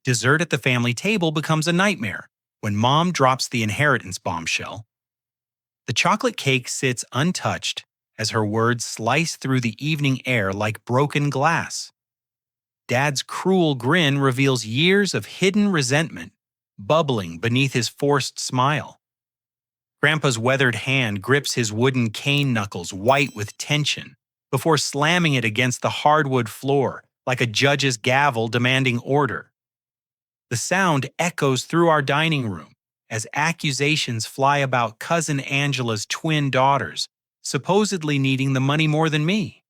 Dessert at the family table becomes a nightmare when Mom drops the inheritance bombshell. The chocolate cake sits untouched as her words slice through the evening air like broken glass. Dad's cruel grin reveals years of hidden resentment bubbling beneath his forced smile. Grandpa's weathered hand grips his wooden cane knuckles white with tension before slamming it against the hardwood floor like a judge's gavel demanding order. The sound echoes through our dining room as accusations fly about Cousin Angela's twin daughters, supposedly needing the money more than me.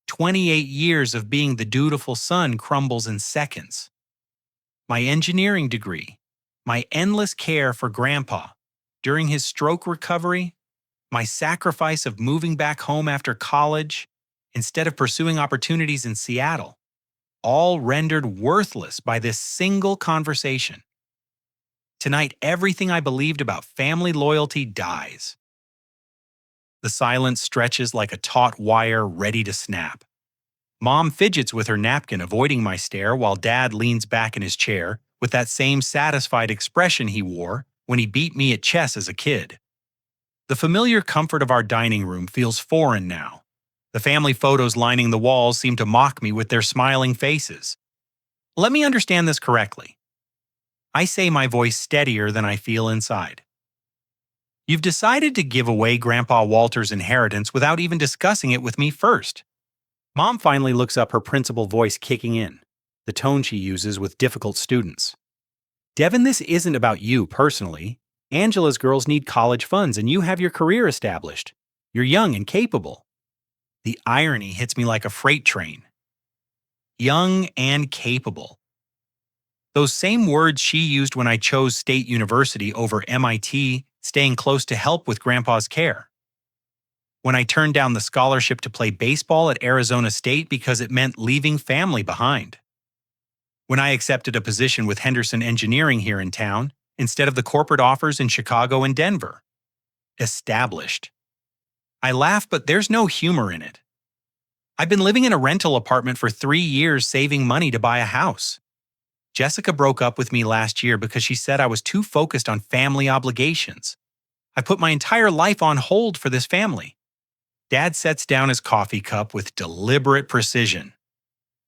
28 years of being the dutiful son crumbles in seconds. My engineering degree, my endless care for Grandpa during his stroke recovery, my sacrifice of moving back home after college instead of pursuing opportunities in Seattle, all rendered worthless by this single conversation. Tonight, everything I believed about family loyalty dies. The silence stretches like a taut wire ready to snap. Mom fidgets with her napkin, avoiding my stare, while Dad leans back in his chair with that same satisfied expression he wore when he beat me at chess as a kid. The familiar comfort of our dining room feels foreign now. The family photos lining the walls seem to mock me with their smiling faces. Let me understand this correctly. I say, my voice steadier than I feel inside. You've decided to give away Grandpa Walter's inheritance without even discussing it with me first. Mom finally looks up, her principal voice kicking in, the tone she uses with difficult students. Devin, this isn't about you personally. Angela's girls need college funds and you have your career established. You're young and capable. The irony hits me like a freight train. Young and capable. Those same words she used when I chose State University over MIT, staying close to help with Grandpa's care. When I turned down the scholarship to play baseball at Arizona State because it meant leaving family behind. When I accepted a position with Henderson Engineering here in town instead of the corporate offers in Chicago and Denver. Established. I laugh, but there's no humor in it. I've been living in a rental apartment for 3 years saving money to buy a house. Jessica broke up with me last year because she said I was too focused on family obligations. I put my entire life on hold for this family. Dad sets down his coffee cup with deliberate precision.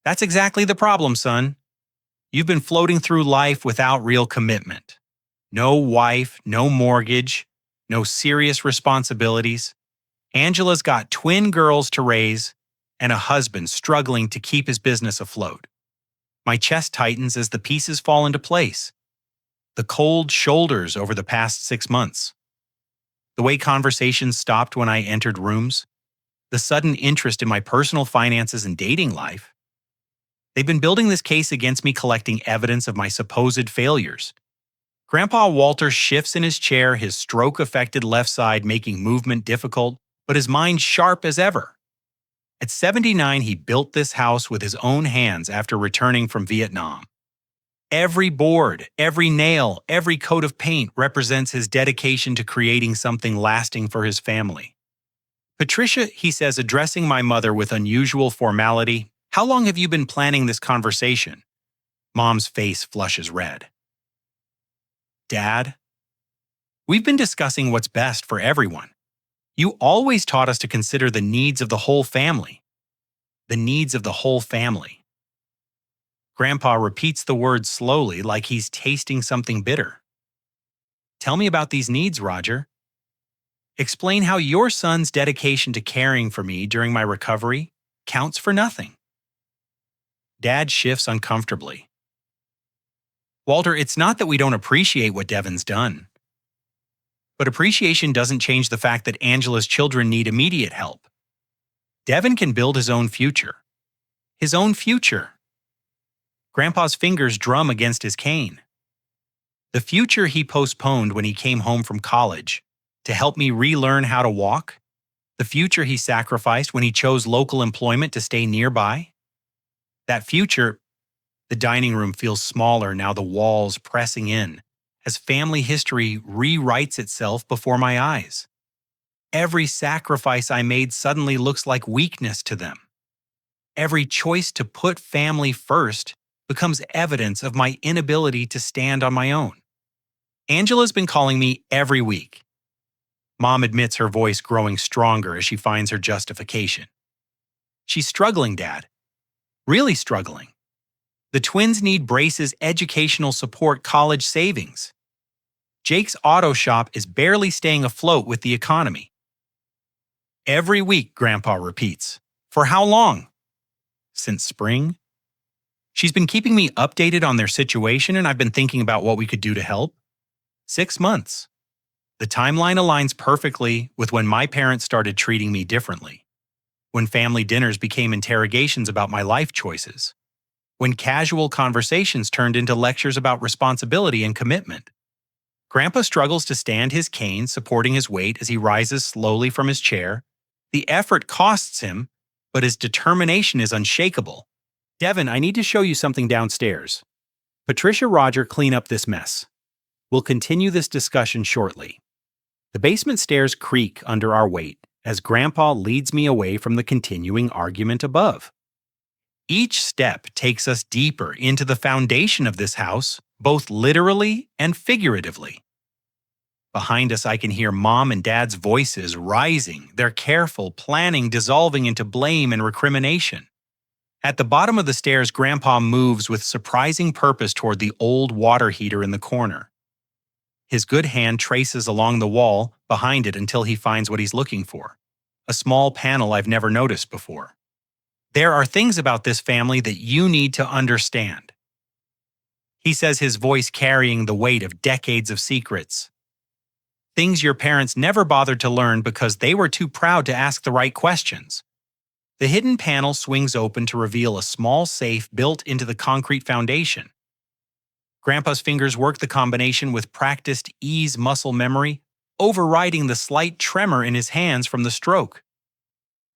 That's exactly the problem, son. You've been floating through life without real commitment. No wife, no mortgage, no serious responsibilities. Angela's got twin girls to raise and a husband struggling to keep his business afloat. My chest tightens as the pieces fall into place. The cold shoulders over the past 6 months. The way conversations stopped when I entered rooms. The sudden interest in my personal finances and dating life. They've been building this case against me, collecting evidence of my supposed failures. Grandpa Walter shifts in his chair, his stroke-affected left side making movement difficult, but his mind sharp as ever. At 79, he built this house with his own hands after returning from Vietnam. Every board, every nail, every coat of paint represents his dedication to creating something lasting for his family. Patricia, he says, addressing my mother with unusual formality, how long have you been planning this conversation? Mom's face flushes red. Dad, we've been discussing what's best for everyone. You always taught us to consider the needs of the whole family. The needs of the whole family. Grandpa repeats the words slowly like he's tasting something bitter. Tell me about these needs, Roger. Explain how your son's dedication to caring for me during my recovery counts for nothing. Dad shifts uncomfortably. Walter, it's not that we don't appreciate what Devin's done. But appreciation doesn't change the fact that Angela's children need immediate help. Devin can build his own future. His own future. Grandpa's fingers drum against his cane. The future he postponed when he came home from college to help me relearn how to walk. The future he sacrificed when he chose local employment to stay nearby. That future, the dining room feels smaller now, the walls pressing in, as family history rewrites itself before my eyes. Every sacrifice I made suddenly looks like weakness to them. Every choice to put family first becomes evidence of my inability to stand on my own. Angela's been calling me every week. Mom admits her voice growing stronger as she finds her justification. She's struggling, Dad. Really struggling. The twins need Brace's educational support college savings. Jake's auto shop is barely staying afloat with the economy. Every week, Grandpa repeats. For how long? Since spring. She's been keeping me updated on their situation, and I've been thinking about what we could do to help. 6 months. The timeline aligns perfectly with when my parents started treating me differently. When family dinners became interrogations about my life choices. When casual conversations turned into lectures about responsibility and commitment. Grandpa struggles to stand his cane, supporting his weight as he rises slowly from his chair. The effort costs him, but his determination is unshakable. Devin, I need to show you something downstairs. Patricia, Roger, clean up this mess. We'll continue this discussion shortly. The basement stairs creak under our weight as Grandpa leads me away from the continuing argument above. Each step takes us deeper into the foundation of this house, both literally and figuratively. Behind us, I can hear Mom and Dad's voices rising, their careful planning dissolving into blame and recrimination. At the bottom of the stairs, Grandpa moves with surprising purpose toward the old water heater in the corner. His good hand traces along the wall behind it until he finds what he's looking for, a small panel I've never noticed before. There are things about this family that you need to understand. He says, his voice carrying the weight of decades of secrets. Things your parents never bothered to learn because they were too proud to ask the right questions. The hidden panel swings open to reveal a small safe built into the concrete foundation. Grandpa's fingers work the combination with practiced ease muscle memory, overriding the slight tremor in his hands from the stroke.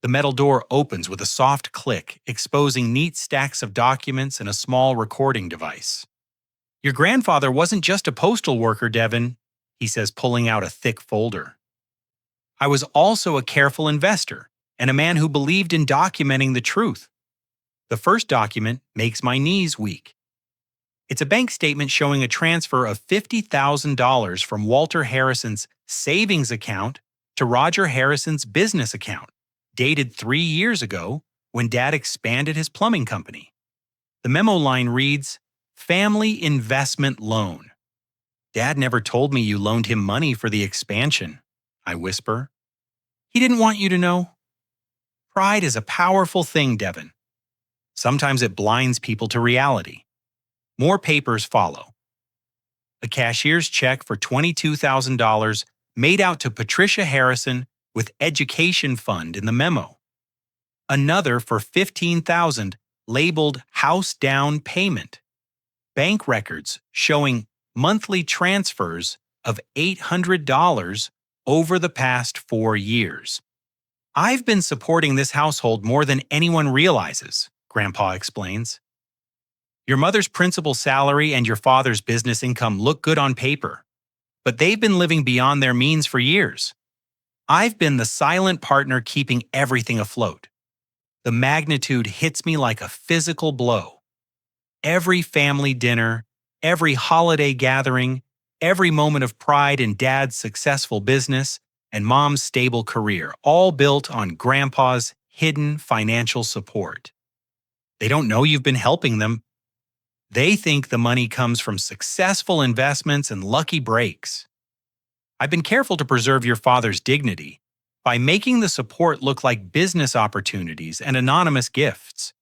The metal door opens with a soft click, exposing neat stacks of documents and a small recording device. Your grandfather wasn't just a postal worker, Devin, he says, pulling out a thick folder. I was also a careful investor and a man who believed in documenting the truth. The first document makes my knees weak. It's a bank statement showing a transfer of $50,000 from Walter Harrison's savings account to Roger Harrison's business account, dated 3 years ago when Dad expanded his plumbing company. The memo line reads, Family Investment Loan. Dad never told me you loaned him money for the expansion, I whisper. He didn't want you to know. Pride is a powerful thing, Devin. Sometimes it blinds people to reality. More papers follow. A cashier's check for $22,000 made out to Patricia Harrison with education fund in the memo. Another for $15,000 labeled house down payment. Bank records showing monthly transfers of $800 over the past 4 years. I've been supporting this household more than anyone realizes, Grandpa explains. Your mother's principal salary and your father's business income look good on paper, but they've been living beyond their means for years. I've been the silent partner keeping everything afloat. The magnitude hits me like a physical blow. Every family dinner, every holiday gathering, every moment of pride in Dad's successful business and Mom's stable career, all built on Grandpa's hidden financial support. They don't know you've been helping them. They think the money comes from successful investments and lucky breaks. I've been careful to preserve your father's dignity by making the support look like business opportunities and anonymous gifts.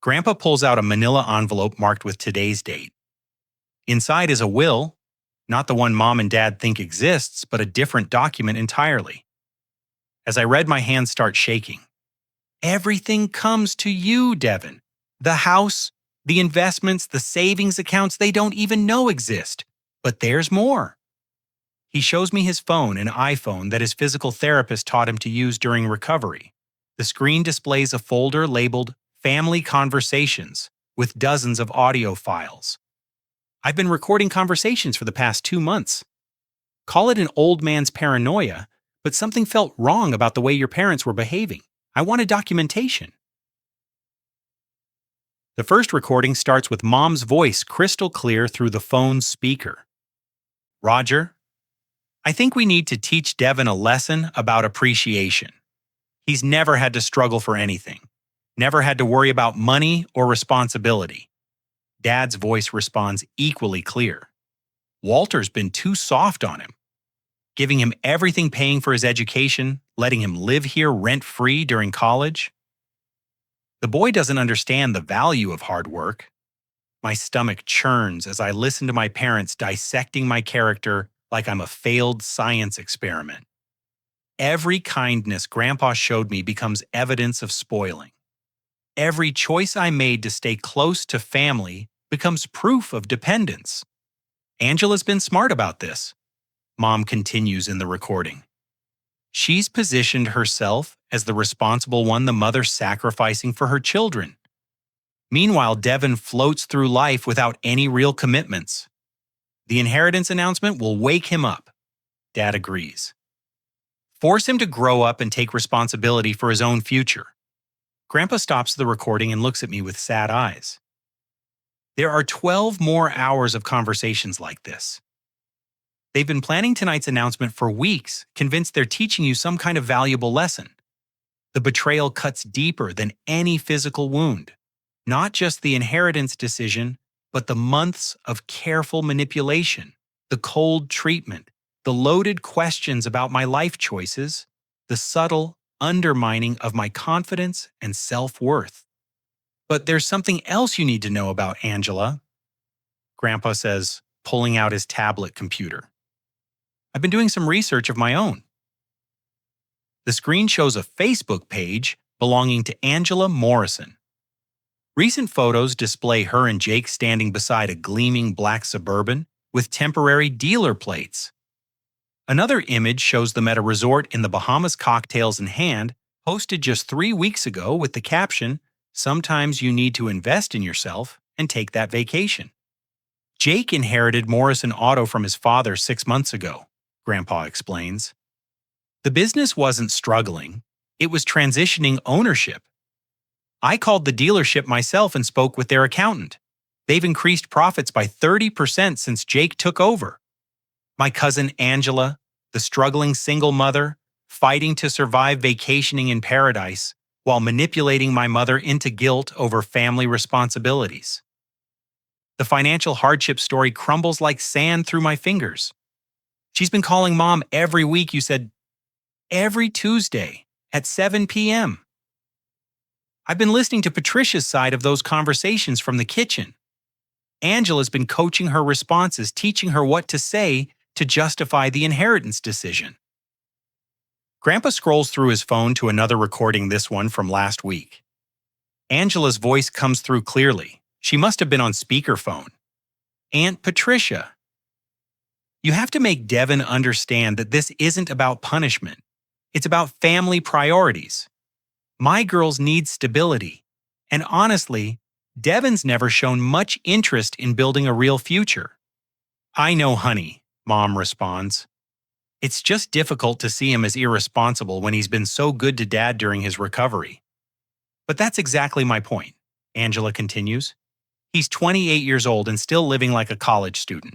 Grandpa pulls out a manila envelope marked with today's date. Inside is a will, not the one Mom and Dad think exists, but a different document entirely. As I read, my hands start shaking. Everything comes to you, Devin. The house, the investments, the savings accounts they don't even know exist. But there's more. He shows me his phone, an iPhone that his physical therapist taught him to use during recovery. The screen displays a folder labeled Family Conversations with dozens of audio files. I've been recording conversations for the past 2 months. Call it an old man's paranoia, but something felt wrong about the way your parents were behaving. I wanted documentation. The first recording starts with Mom's voice crystal clear through the phone's speaker. Roger, I think we need to teach Devin a lesson about appreciation. He's never had to struggle for anything, never had to worry about money or responsibility. Dad's voice responds equally clear. Walter's been too soft on him, giving him everything, paying for his education, letting him live here rent-free during college. The boy doesn't understand the value of hard work. My stomach churns as I listen to my parents dissecting my character like I'm a failed science experiment. Every kindness Grandpa showed me becomes evidence of spoiling. Every choice I made to stay close to family becomes proof of dependence. Angela's been smart about this, Mom continues in the recording. She's positioned herself as the responsible one, the mother sacrificing for her children. Meanwhile, Devin floats through life without any real commitments. The inheritance announcement will wake him up. Dad agrees. Force him to grow up and take responsibility for his own future. Grandpa stops the recording and looks at me with sad eyes. There are 12 more hours of conversations like this. They've been planning tonight's announcement for weeks, convinced they're teaching you some kind of valuable lesson. The betrayal cuts deeper than any physical wound. Not just the inheritance decision, but the months of careful manipulation, the cold treatment, the loaded questions about my life choices, the subtle undermining of my confidence and self-worth. But there's something else you need to know about Angela, Grandpa says, pulling out his tablet computer. I've been doing some research of my own. The screen shows a Facebook page belonging to Angela Morrison. Recent photos display her and Jake standing beside a gleaming black Suburban with temporary dealer plates. Another image shows them at a resort in the Bahamas, cocktails in hand, posted just 3 weeks ago with the caption, "Sometimes you need to invest in yourself and take that vacation." Jake inherited Morrison Auto from his father 6 months ago, Grandpa explains. The business wasn't struggling, it was transitioning ownership. I called the dealership myself and spoke with their accountant. They've increased profits by 30% since Jake took over. My cousin Angela, the struggling single mother, fighting to survive vacationing in paradise while manipulating my mother into guilt over family responsibilities. The financial hardship story crumbles like sand through my fingers. She's been calling Mom every week, you said, every Tuesday at 7 p.m. I've been listening to Patricia's side of those conversations from the kitchen. Angela's been coaching her responses, teaching her what to say to justify the inheritance decision. Grandpa scrolls through his phone to another recording, this one from last week. Angela's voice comes through clearly. She must have been on speakerphone. Aunt Patricia. You have to make Devin understand that this isn't about punishment. It's about family priorities. My girls need stability. And honestly, Devin's never shown much interest in building a real future. I know, honey, Mom responds. It's just difficult to see him as irresponsible when he's been so good to Dad during his recovery. But that's exactly my point, Angela continues. He's 28 years old and still living like a college student.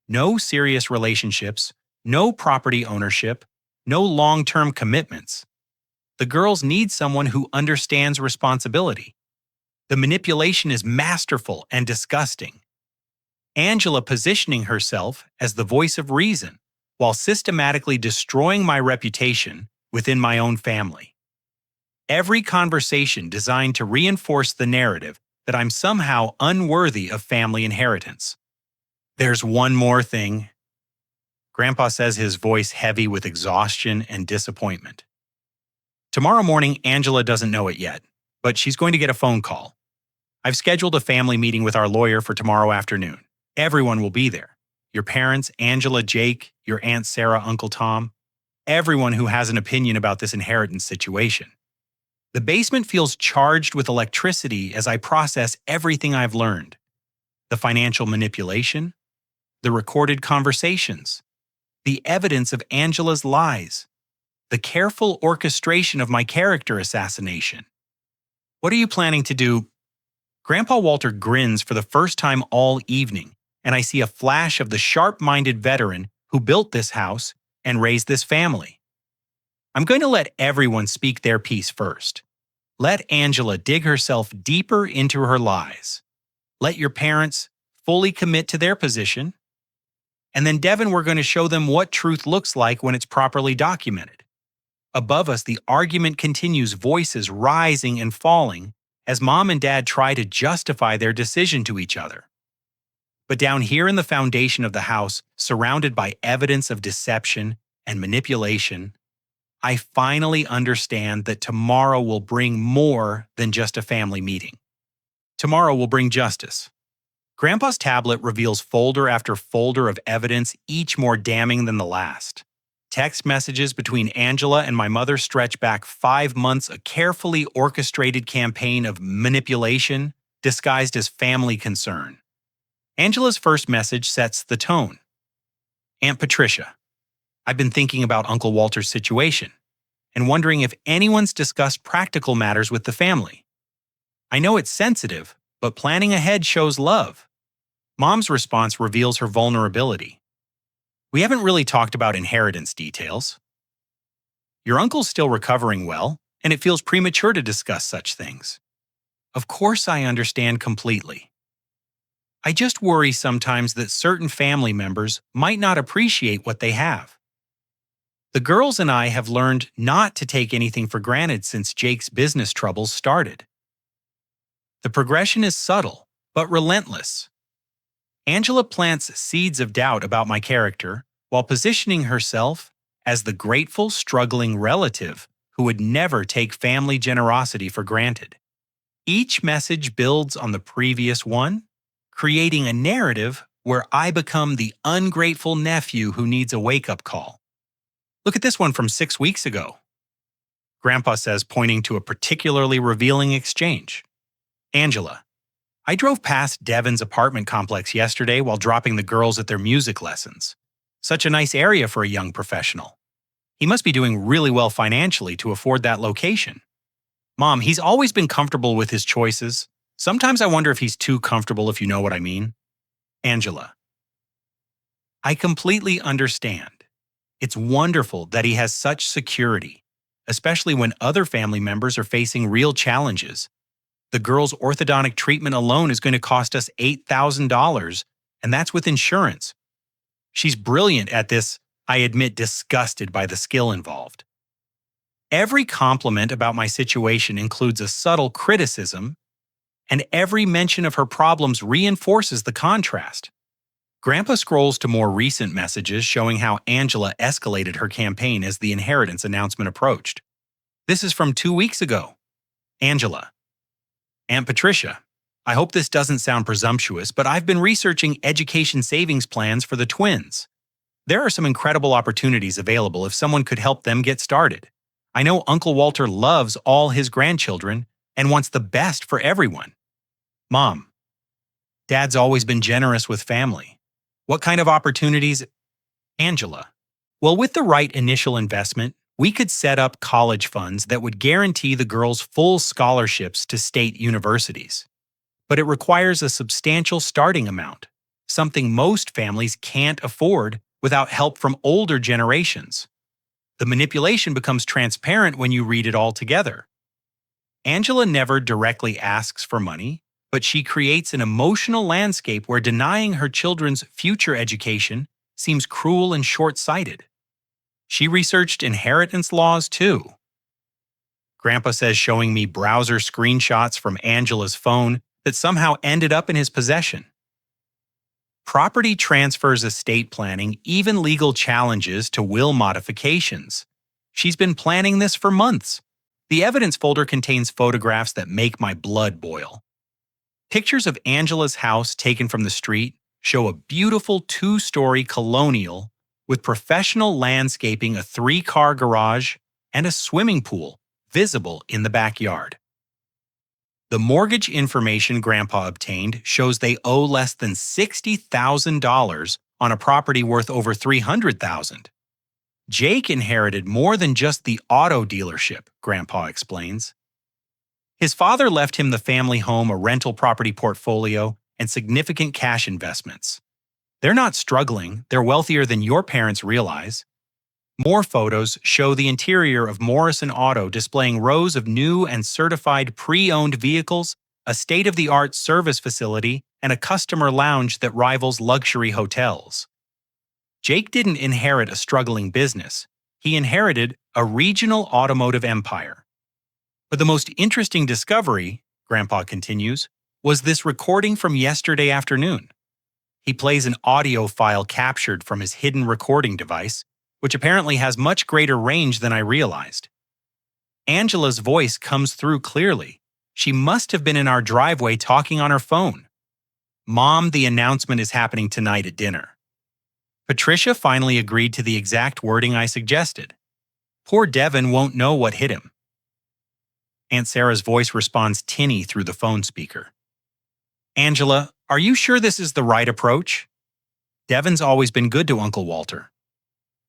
No serious relationships, no property ownership, no long-term commitments. The girls need someone who understands responsibility. The manipulation is masterful and disgusting. Angela positioning herself as the voice of reason while systematically destroying my reputation within my own family. Every conversation designed to reinforce the narrative that I'm somehow unworthy of family inheritance. There's one more thing. Grandpa says, his voice heavy with exhaustion and disappointment. Tomorrow morning, Angela doesn't know it yet, but she's going to get a phone call. I've scheduled a family meeting with our lawyer for tomorrow afternoon. Everyone will be there. Your parents, Angela, Jake, your Aunt Sarah, Uncle Tom. Everyone who has an opinion about this inheritance situation. The basement feels charged with electricity as I process everything I've learned. The financial manipulation, the recorded conversations, the evidence of Angela's lies, the careful orchestration of my character assassination. What are you planning to do? Grandpa Walter grins for the first time all evening, and I see a flash of the sharp-minded veteran who built this house and raised this family. I'm going to let everyone speak their piece first. Let Angela dig herself deeper into her lies. Let your parents fully commit to their position. And then, Devin, we're going to show them what truth looks like when it's properly documented. Above us, the argument continues, voices rising and falling as Mom and Dad try to justify their decision to each other. But down here in the foundation of the house, surrounded by evidence of deception and manipulation, I finally understand that tomorrow will bring more than just a family meeting. Tomorrow will bring justice. Grandpa's tablet reveals folder after folder of evidence, each more damning than the last. Text messages between Angela and my mother stretch back 5 months, a carefully orchestrated campaign of manipulation disguised as family concern. Angela's first message sets the tone. Aunt Patricia, I've been thinking about Uncle Walter's situation and wondering if anyone's discussed practical matters with the family. I know it's sensitive, but planning ahead shows love. Mom's response reveals her vulnerability. We haven't really talked about inheritance details. Your uncle's still recovering well, and it feels premature to discuss such things. Of course I understand completely. I just worry sometimes that certain family members might not appreciate what they have. The girls and I have learned not to take anything for granted since Jake's business troubles started. The progression is subtle, but relentless. Angela plants seeds of doubt about my character while positioning herself as the grateful, struggling relative who would never take family generosity for granted. Each message builds on the previous one, creating a narrative where I become the ungrateful nephew who needs a wake-up call. Look at this one from 6 weeks ago. Grandpa says, pointing to a particularly revealing exchange. Angela, I drove past Devin's apartment complex yesterday while dropping the girls at their music lessons. Such a nice area for a young professional. He must be doing really well financially to afford that location. Mom, he's always been comfortable with his choices. Sometimes I wonder if he's too comfortable, if you know what I mean. Angela, I completely understand. It's wonderful that he has such security, especially when other family members are facing real challenges. The girl's orthodontic treatment alone is going to cost us $8,000, and that's with insurance. She's brilliant at this, I admit, disgusted by the skill involved. Every compliment about my situation includes a subtle criticism, and every mention of her problems reinforces the contrast. Grandpa scrolls to more recent messages showing how Angela escalated her campaign as the inheritance announcement approached. This is from 2 weeks ago. Angela, Aunt Patricia, I hope this doesn't sound presumptuous, but I've been researching education savings plans for the twins. There are some incredible opportunities available if someone could help them get started. I know Uncle Walter loves all his grandchildren and wants the best for everyone. Mom, Dad's always been generous with family. What kind of opportunities? Angela, well, with the right initial investment, we could set up college funds that would guarantee the girls full scholarships to state universities. But it requires a substantial starting amount, something most families can't afford without help from older generations. The manipulation becomes transparent when you read it all together. Angela never directly asks for money, but she creates an emotional landscape where denying her children's future education seems cruel and short-sighted. She researched inheritance laws too. Grandpa says, showing me browser screenshots from Angela's phone that somehow ended up in his possession. Property transfers, estate planning, even legal challenges to will modifications. She's been planning this for months. The evidence folder contains photographs that make my blood boil. Pictures of Angela's house taken from the street show a beautiful 2-story colonial with professional landscaping, a 3-car garage, and a swimming pool visible in the backyard. The mortgage information Grandpa obtained shows they owe less than $60,000 on a property worth over $300,000. Jake inherited more than just the auto dealership, Grandpa explains. His father left him the family home, a rental property portfolio, and significant cash investments. They're not struggling, they're wealthier than your parents realize. More photos show the interior of Morrison Auto displaying rows of new and certified pre-owned vehicles, a state-of-the-art service facility, and a customer lounge that rivals luxury hotels. Jake didn't inherit a struggling business. He inherited a regional automotive empire. But the most interesting discovery, Grandpa continues, was this recording from yesterday afternoon. He plays an audio file captured from his hidden recording device, which apparently has much greater range than I realized. Angela's voice comes through clearly. She must have been in our driveway talking on her phone. "Mom, the announcement is happening tonight at dinner." Patricia finally agreed to the exact wording I suggested. Poor Devin won't know what hit him. Aunt Sarah's voice responds tinny through the phone speaker. "Angela, are you sure this is the right approach? Devin's always been good to Uncle Walter."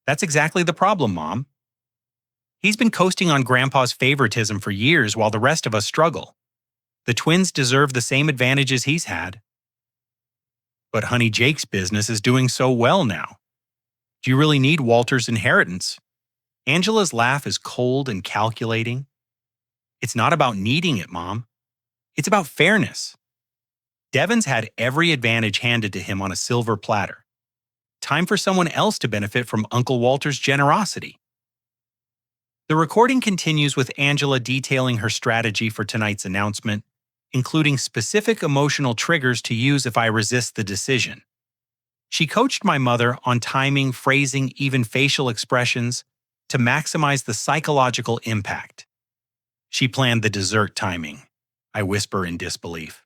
"That's exactly the problem, Mom. He's been coasting on Grandpa's favoritism for years while the rest of us struggle. The twins deserve the same advantages he's had." "But honey, Jake's business is doing so well now. Do you really need Walter's inheritance?" Angela's laugh is cold and calculating. "It's not about needing it, Mom. It's about fairness. Devin's had every advantage handed to him on a silver platter. Time for someone else to benefit from Uncle Walter's generosity." The recording continues with Angela detailing her strategy for tonight's announcement, including specific emotional triggers to use if I resist the decision. She coached my mother on timing, phrasing, even facial expressions to maximize the psychological impact. She planned the dessert timing. I whisper in disbelief.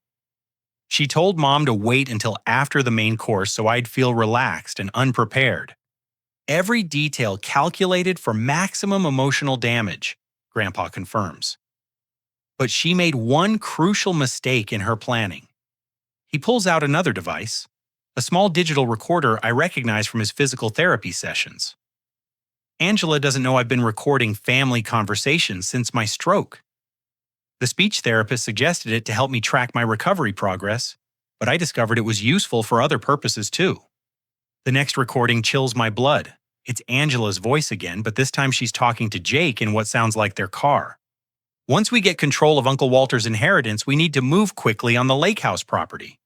She told Mom to wait until after the main course so I'd feel relaxed and unprepared. Every detail calculated for maximum emotional damage, Grandpa confirms. But she made one crucial mistake in her planning. He pulls out another device, a small digital recorder I recognize from his physical therapy sessions. Angela doesn't know I've been recording family conversations since my stroke. The speech therapist suggested it to help me track my recovery progress, but I discovered it was useful for other purposes too. The next recording chills my blood. It's Angela's voice again, but this time she's talking to Jake in what sounds like their car. "Once we get control of Uncle Walter's inheritance, we need to move quickly on the lake house property.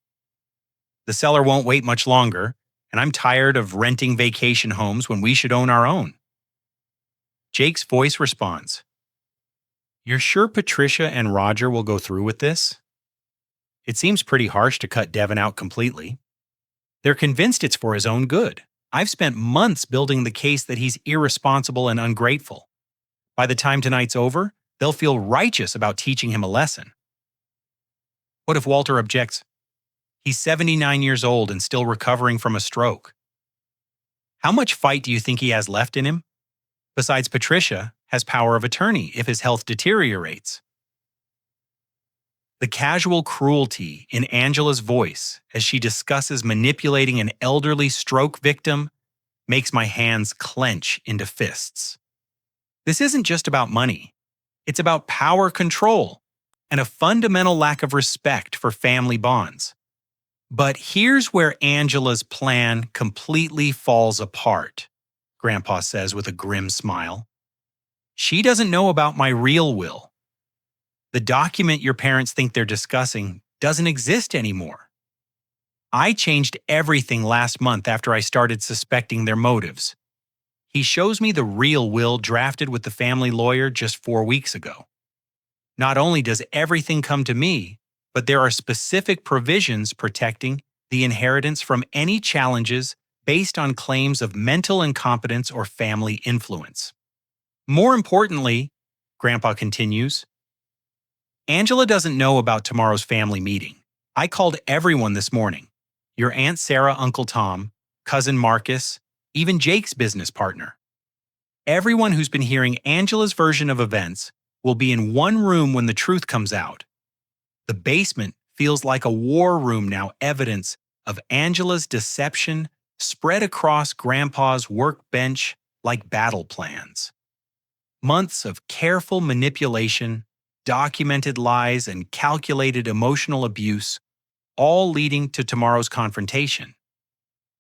The seller won't wait much longer, and I'm tired of renting vacation homes when we should own our own." Jake's voice responds, "You're sure Patricia and Roger will go through with this? It seems pretty harsh to cut Devin out completely. They're convinced it's for his own good. I've spent months building the case that he's irresponsible and ungrateful. By the time tonight's over, they'll feel righteous about teaching him a lesson." "What if Walter objects? He's 79 years old and still recovering from a stroke. How much fight do you think he has left in him? Besides, Patricia has power of attorney if his health deteriorates." The casual cruelty in Angela's voice as she discusses manipulating an elderly stroke victim makes my hands clench into fists. This isn't just about money. It's about power control and a fundamental lack of respect for family bonds. But here's where Angela's plan completely falls apart, Grandpa says with a grim smile. "She doesn't know about my real will. The document your parents think they're discussing doesn't exist anymore. I changed everything last month after I started suspecting their motives. He shows me the real will drafted with the family lawyer just 4 weeks ago. Not only does everything come to me, but there are specific provisions protecting the inheritance from any challenges based on claims of mental incompetence or family influence. More importantly," Grandpa continues, "Angela doesn't know about tomorrow's family meeting. I called everyone this morning. Your Aunt Sarah, Uncle Tom, Cousin Marcus, even Jake's business partner. Everyone who's been hearing Angela's version of events will be in one room when the truth comes out. The basement feels like a war room now, evidence of Angela's deception spread across Grandpa's workbench like battle plans. Months of careful manipulation documented lies, and calculated emotional abuse, all leading to tomorrow's confrontation.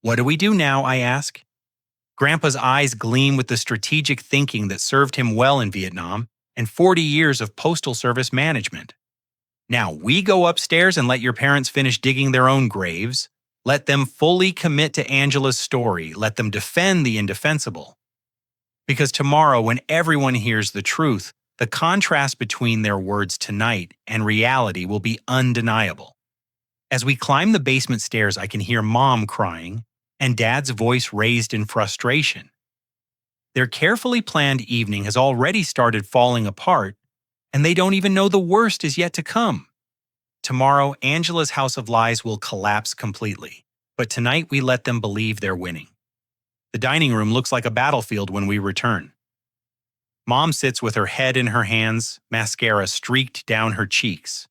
What do we do now, I ask? Grandpa's eyes gleam with the strategic thinking that served him well in Vietnam and 40 years of postal service management. Now we go upstairs and let your parents finish digging their own graves. Let them fully commit to Angela's story. Let them defend the indefensible. Because tomorrow, when everyone hears the truth, the contrast between their words tonight and reality will be undeniable. As we climb the basement stairs, I can hear Mom crying and Dad's voice raised in frustration. Their carefully planned evening has already started falling apart, and they don't even know the worst is yet to come. Tomorrow, Angela's house of lies will collapse completely, but tonight we let them believe they're winning. The dining room looks like a battlefield when we return. Mom sits with her head in her hands, mascara streaked down her cheeks,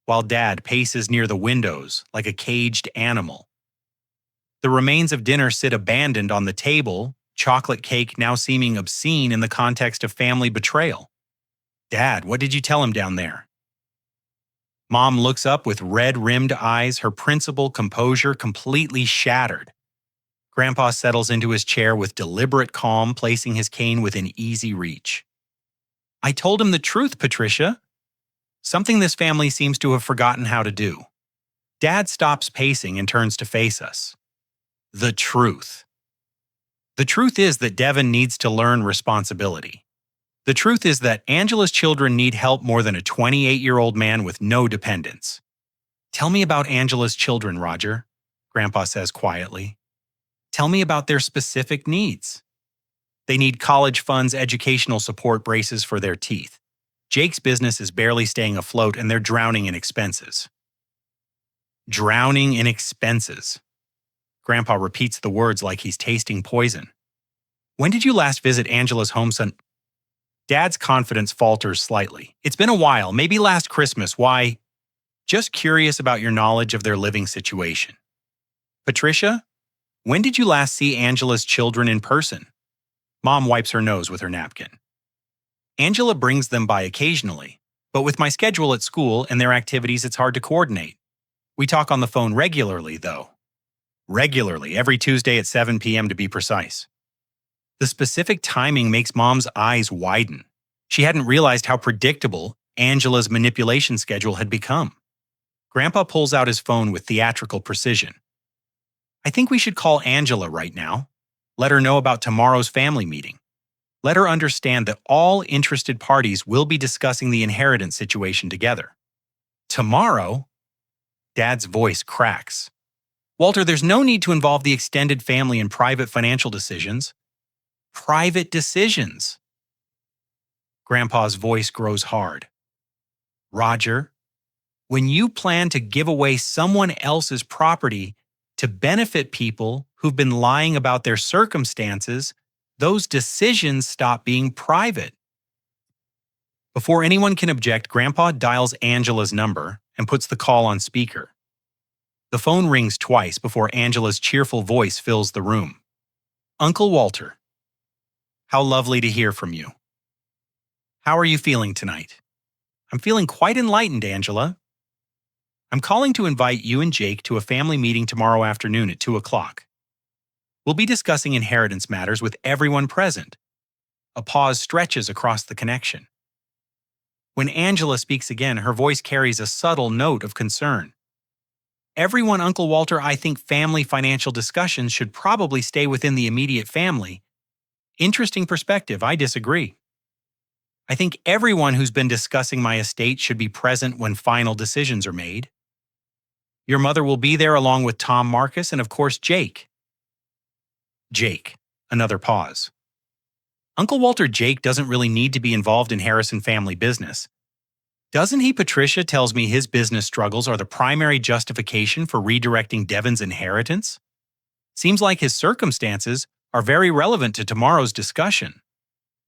while Dad paces near the windows like a caged animal. The remains of dinner sit abandoned on the table, chocolate cake now seeming obscene in the context of family betrayal. Dad, what did you tell him down there? Mom looks up with red-rimmed eyes, her principal composure completely shattered. Grandpa settles into his chair with deliberate calm, placing his cane within easy reach. I told him the truth, Patricia. Something this family seems to have forgotten how to do. Dad stops pacing and turns to face us. The truth. The truth is that Devin needs to learn responsibility. The truth is that Angela's children need help more than a 28-year-old man with no dependents. Tell me about Angela's children, Roger, Grandpa says quietly. Tell me about their specific needs. They need college funds, educational support, braces for their teeth. Jake's business is barely staying afloat and they're drowning in expenses. Drowning in expenses. Grandpa repeats the words like he's tasting poison. When did you last visit Angela's home, son? Dad's confidence falters slightly. It's been a while, maybe last Christmas. Why? Just curious about your knowledge of their living situation. Patricia, when did you last see Angela's children in person? Mom wipes her nose with her napkin. Angela brings them by occasionally, but with my schedule at school and their activities, it's hard to coordinate. We talk on the phone regularly, though. Regularly, every Tuesday at 7 p.m. to be precise. The specific timing makes Mom's eyes widen. She hadn't realized how predictable Angela's manipulation schedule had become. Grandpa pulls out his phone with theatrical precision. I think we should call Angela right now. Let her know about tomorrow's family meeting. Let her understand that all interested parties will be discussing the inheritance situation together. Tomorrow? Dad's voice cracks. Walter, there's no need to involve the extended family in private financial decisions. Private decisions. Grandpa's voice grows hard. Roger, when you plan to give away someone else's property to benefit people who've been lying about their circumstances, those decisions stop being private. Before anyone can object, Grandpa dials Angela's number and puts the call on speaker. The phone rings twice before Angela's cheerful voice fills the room. Uncle Walter. How lovely to hear from you. How are you feeling tonight? I'm feeling quite enlightened, Angela. I'm calling to invite you and Jake to a family meeting tomorrow afternoon at 2 o'clock. We'll be discussing inheritance matters with everyone present. A pause stretches across the connection. When Angela speaks again, her voice carries a subtle note of concern. Everyone, Uncle Walter, I think family financial discussions should probably stay within the immediate family. Interesting perspective, I disagree. I think everyone who's been discussing my estate should be present when final decisions are made. Your mother will be there along with Tom Marcus and, of course, Jake. Jake. Another pause. Uncle Walter, Jake doesn't really need to be involved in Harrison family business. Doesn't he? Patricia tells me his business struggles are the primary justification for redirecting Devin's inheritance. Seems like his circumstances are very relevant to tomorrow's discussion.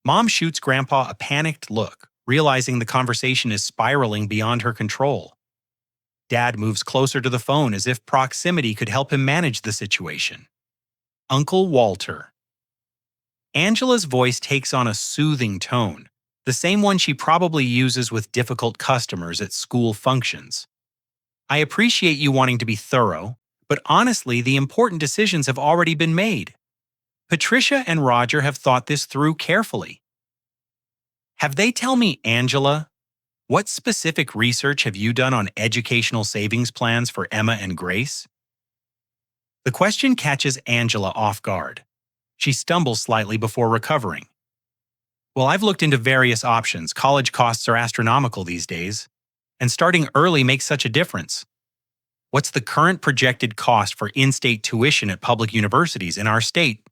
Mom shoots Grandpa a panicked look, realizing the conversation is spiraling beyond her control. Dad moves closer to the phone as if proximity could help him manage the situation. Uncle Walter. Angela's voice takes on a soothing tone, the the same one she probably uses with difficult customers at school functions. I appreciate you wanting to be thorough, but honestly, the important decisions have already been made. Patricia and Roger have thought this through carefully. Have they tell me, Angela, what specific research have you done on educational savings plans for Emma and Grace? The question catches Angela off guard. She stumbles slightly before recovering. Well, I've looked into various options. College costs are astronomical these days, and starting early makes such a difference. What's the current projected cost for in-state tuition at public universities in our state?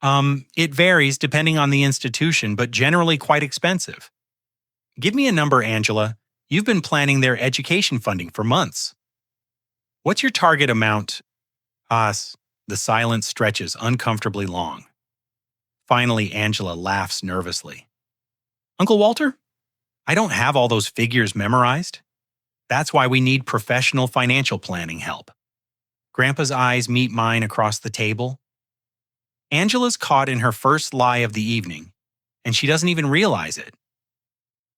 It varies depending on the institution, but generally quite expensive. Give me a number, Angela. You've been planning their education funding for months. What's your target amount? The silence stretches uncomfortably long. Finally, Angela laughs nervously. Uncle Walter, I don't have all those figures memorized. That's why we need professional financial planning help. Grandpa's eyes meet mine across the table. Angela's caught in her first lie of the evening, and she doesn't even realize it.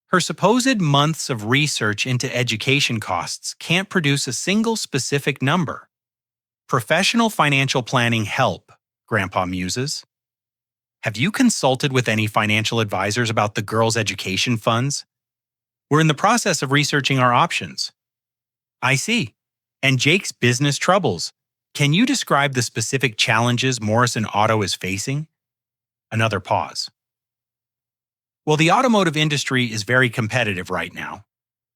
Her supposed months of research into education costs can't produce a single specific number. Professional financial planning help, Grandpa muses. Have you consulted with any financial advisors about the girls' education funds? We're in the process of researching our options. I see. And Jake's business troubles. Can you describe the specific challenges Morrison Auto is facing? Another pause. Well, the automotive industry is very competitive right now.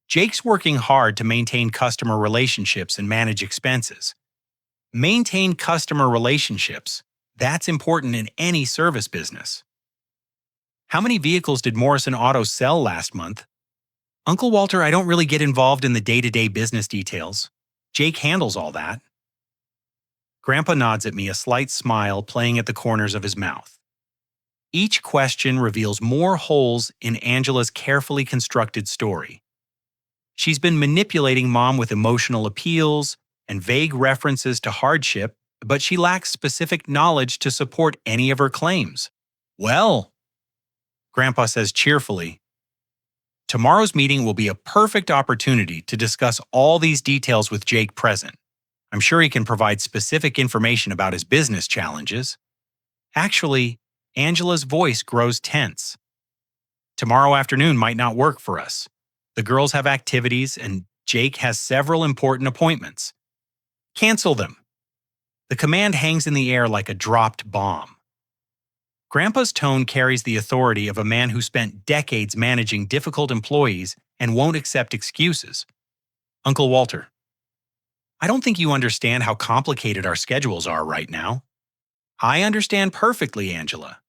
Jake's working hard to maintain customer relationships and manage expenses. Maintain customer relationships. That's important in any service business. How many vehicles did Morrison Auto sell last month? Uncle Walter, I don't really get involved in the day-to-day business details. Jake handles all that. Grandpa nods at me, a slight smile playing at the corners of his mouth. Each question reveals more holes in Angela's carefully constructed story. She's been manipulating Mom with emotional appeals and vague references to hardship, but she lacks specific knowledge to support any of her claims. Well, Grandpa says cheerfully, tomorrow's meeting will be a perfect opportunity to discuss all these details with Jake present. I'm sure he can provide specific information about his business challenges. Actually, Angela's voice grows tense. Tomorrow afternoon might not work for us. The girls have activities and Jake has several important appointments. Cancel them. The command hangs in the air like a dropped bomb. Grandpa's tone carries the authority of a man who spent decades managing difficult employees and won't accept excuses. Uncle Walter, I don't think you understand how complicated our schedules are right now. I understand perfectly, Angela.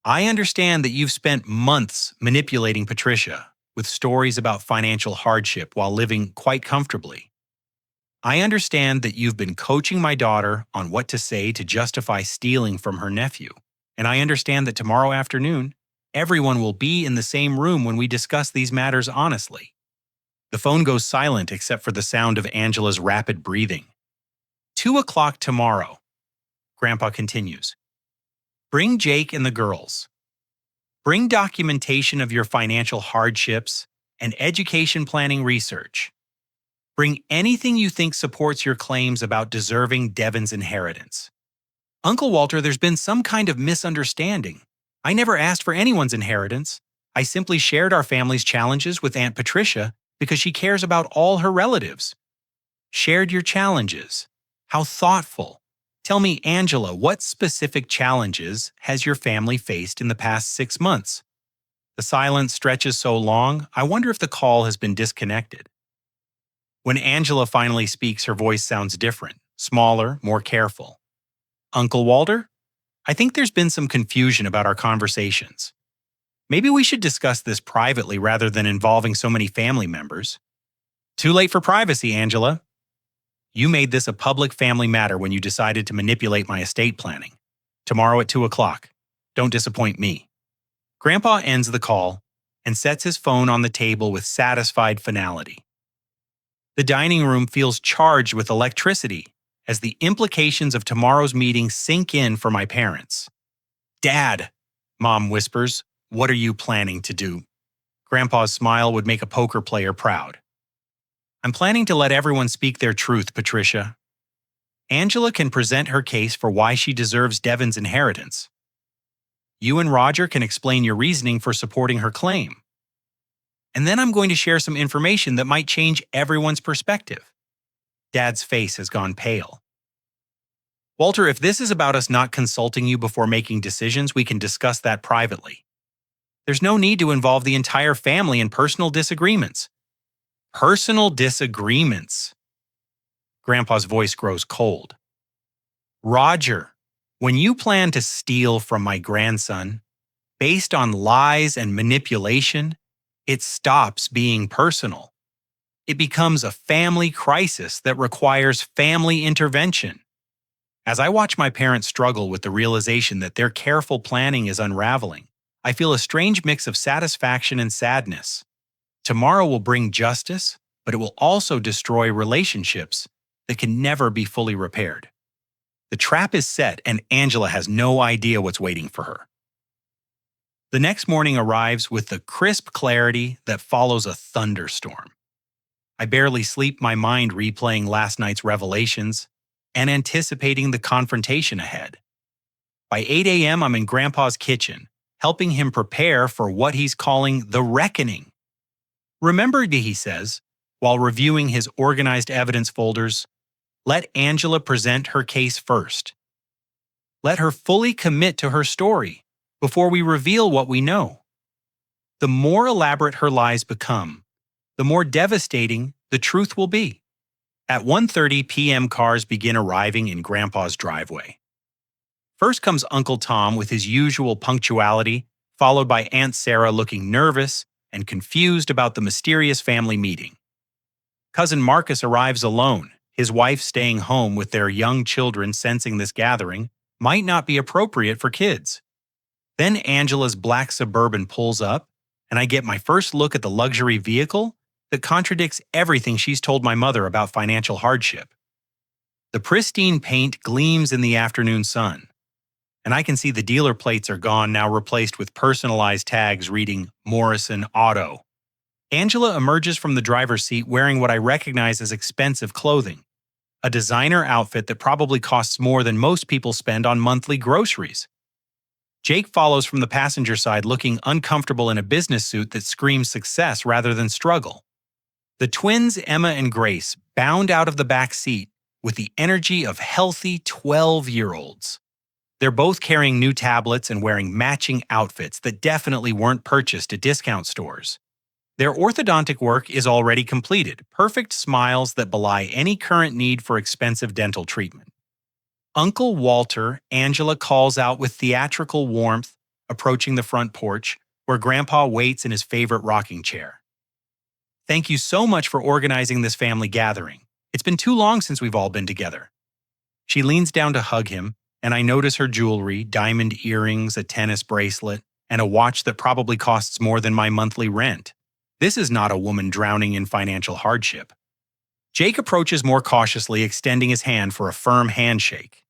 I understand that you've spent months manipulating Patricia with stories about financial hardship while living quite comfortably. I understand that you've been coaching my daughter on what to say to justify stealing from her nephew. And I understand that tomorrow afternoon, everyone will be in the same room when we discuss these matters honestly. The phone goes silent except for the sound of Angela's rapid breathing. 2 o'clock tomorrow, Grandpa continues. Bring Jake and the girls. Bring documentation of your financial hardships and education planning research. Bring anything you think supports your claims about deserving Devon's inheritance. Uncle Walter, there's been some kind of misunderstanding. I never asked for anyone's inheritance. I simply shared our family's challenges with Aunt Patricia because she cares about all her relatives. Shared your challenges. How thoughtful. Tell me, Angela, what specific challenges has your family faced in the past 6 months? The silence stretches so long, I wonder if the call has been disconnected. When Angela finally speaks, her voice sounds different, smaller, more careful. Uncle Walter, I think there's been some confusion about our conversations. Maybe we should discuss this privately rather than involving so many family members. Too late for privacy, Angela. You made this a public family matter when you decided to manipulate my estate planning. Tomorrow at 2 o'clock. Don't disappoint me. Grandpa ends the call and sets his phone on the table with satisfied finality. The dining room feels charged with electricity as the implications of tomorrow's meeting sink in for my parents. Dad, Mom whispers, What are you planning to do? Grandpa's smile would make a poker player proud. I'm planning to let everyone speak their truth, Patricia. Angela can present her case for why she deserves Devon's inheritance. You and Roger can explain your reasoning for supporting her claim. And then I'm going to share some information that might change everyone's perspective. Dad's face has gone pale. Walter, if this is about us not consulting you before making decisions, we can discuss that privately. There's no need to involve the entire family in personal disagreements. Personal disagreements. Grandpa's voice grows cold. Roger, when you plan to steal from my grandson, based on lies and manipulation, it stops being personal. It becomes a family crisis that requires family intervention. As I watch my parents struggle with the realization that their careful planning is unraveling, I feel a strange mix of satisfaction and sadness. Tomorrow will bring justice, but it will also destroy relationships that can never be fully repaired. The trap is set, and Angela has no idea what's waiting for her. The next morning arrives with the crisp clarity that follows a thunderstorm. I barely sleep, my mind replaying last night's revelations and anticipating the confrontation ahead. By 8 a.m., I'm in Grandpa's kitchen, helping him prepare for what he's calling the reckoning. Remember, he says, while reviewing his organized evidence folders, let Angela present her case first. Let her fully commit to her story before we reveal what we know. The more elaborate her lies become, the more devastating the truth will be. At 1:30 p.m., cars begin arriving in Grandpa's driveway. First comes Uncle Tom with his usual punctuality, followed by Aunt Sarah looking nervous and confused about the mysterious family meeting. Cousin Marcus arrives alone, his wife staying home with their young children, sensing this gathering might not be appropriate for kids. Then Angela's black Suburban pulls up, and I get my first look at the luxury vehicle that contradicts everything she's told my mother about financial hardship. The pristine paint gleams in the afternoon sun, and I can see the dealer plates are gone, now replaced with personalized tags reading Morrison Auto. Angela emerges from the driver's seat wearing what I recognize as expensive clothing, a designer outfit that probably costs more than most people spend on monthly groceries. Jake follows from the passenger side looking uncomfortable in a business suit that screams success rather than struggle. The twins, Emma and Grace, bound out of the back seat with the energy of healthy 12-year-olds. They're both carrying new tablets and wearing matching outfits that definitely weren't purchased at discount stores. Their orthodontic work is already completed, perfect smiles that belie any current need for expensive dental treatment. Uncle Walter, Angela calls out with theatrical warmth, approaching the front porch, where Grandpa waits in his favorite rocking chair. Thank you so much for organizing this family gathering. It's been too long since we've all been together. She leans down to hug him, and I notice her jewelry, diamond earrings, a tennis bracelet, and a watch that probably costs more than my monthly rent. This is not a woman drowning in financial hardship. Jake approaches more cautiously, extending his hand for a firm handshake.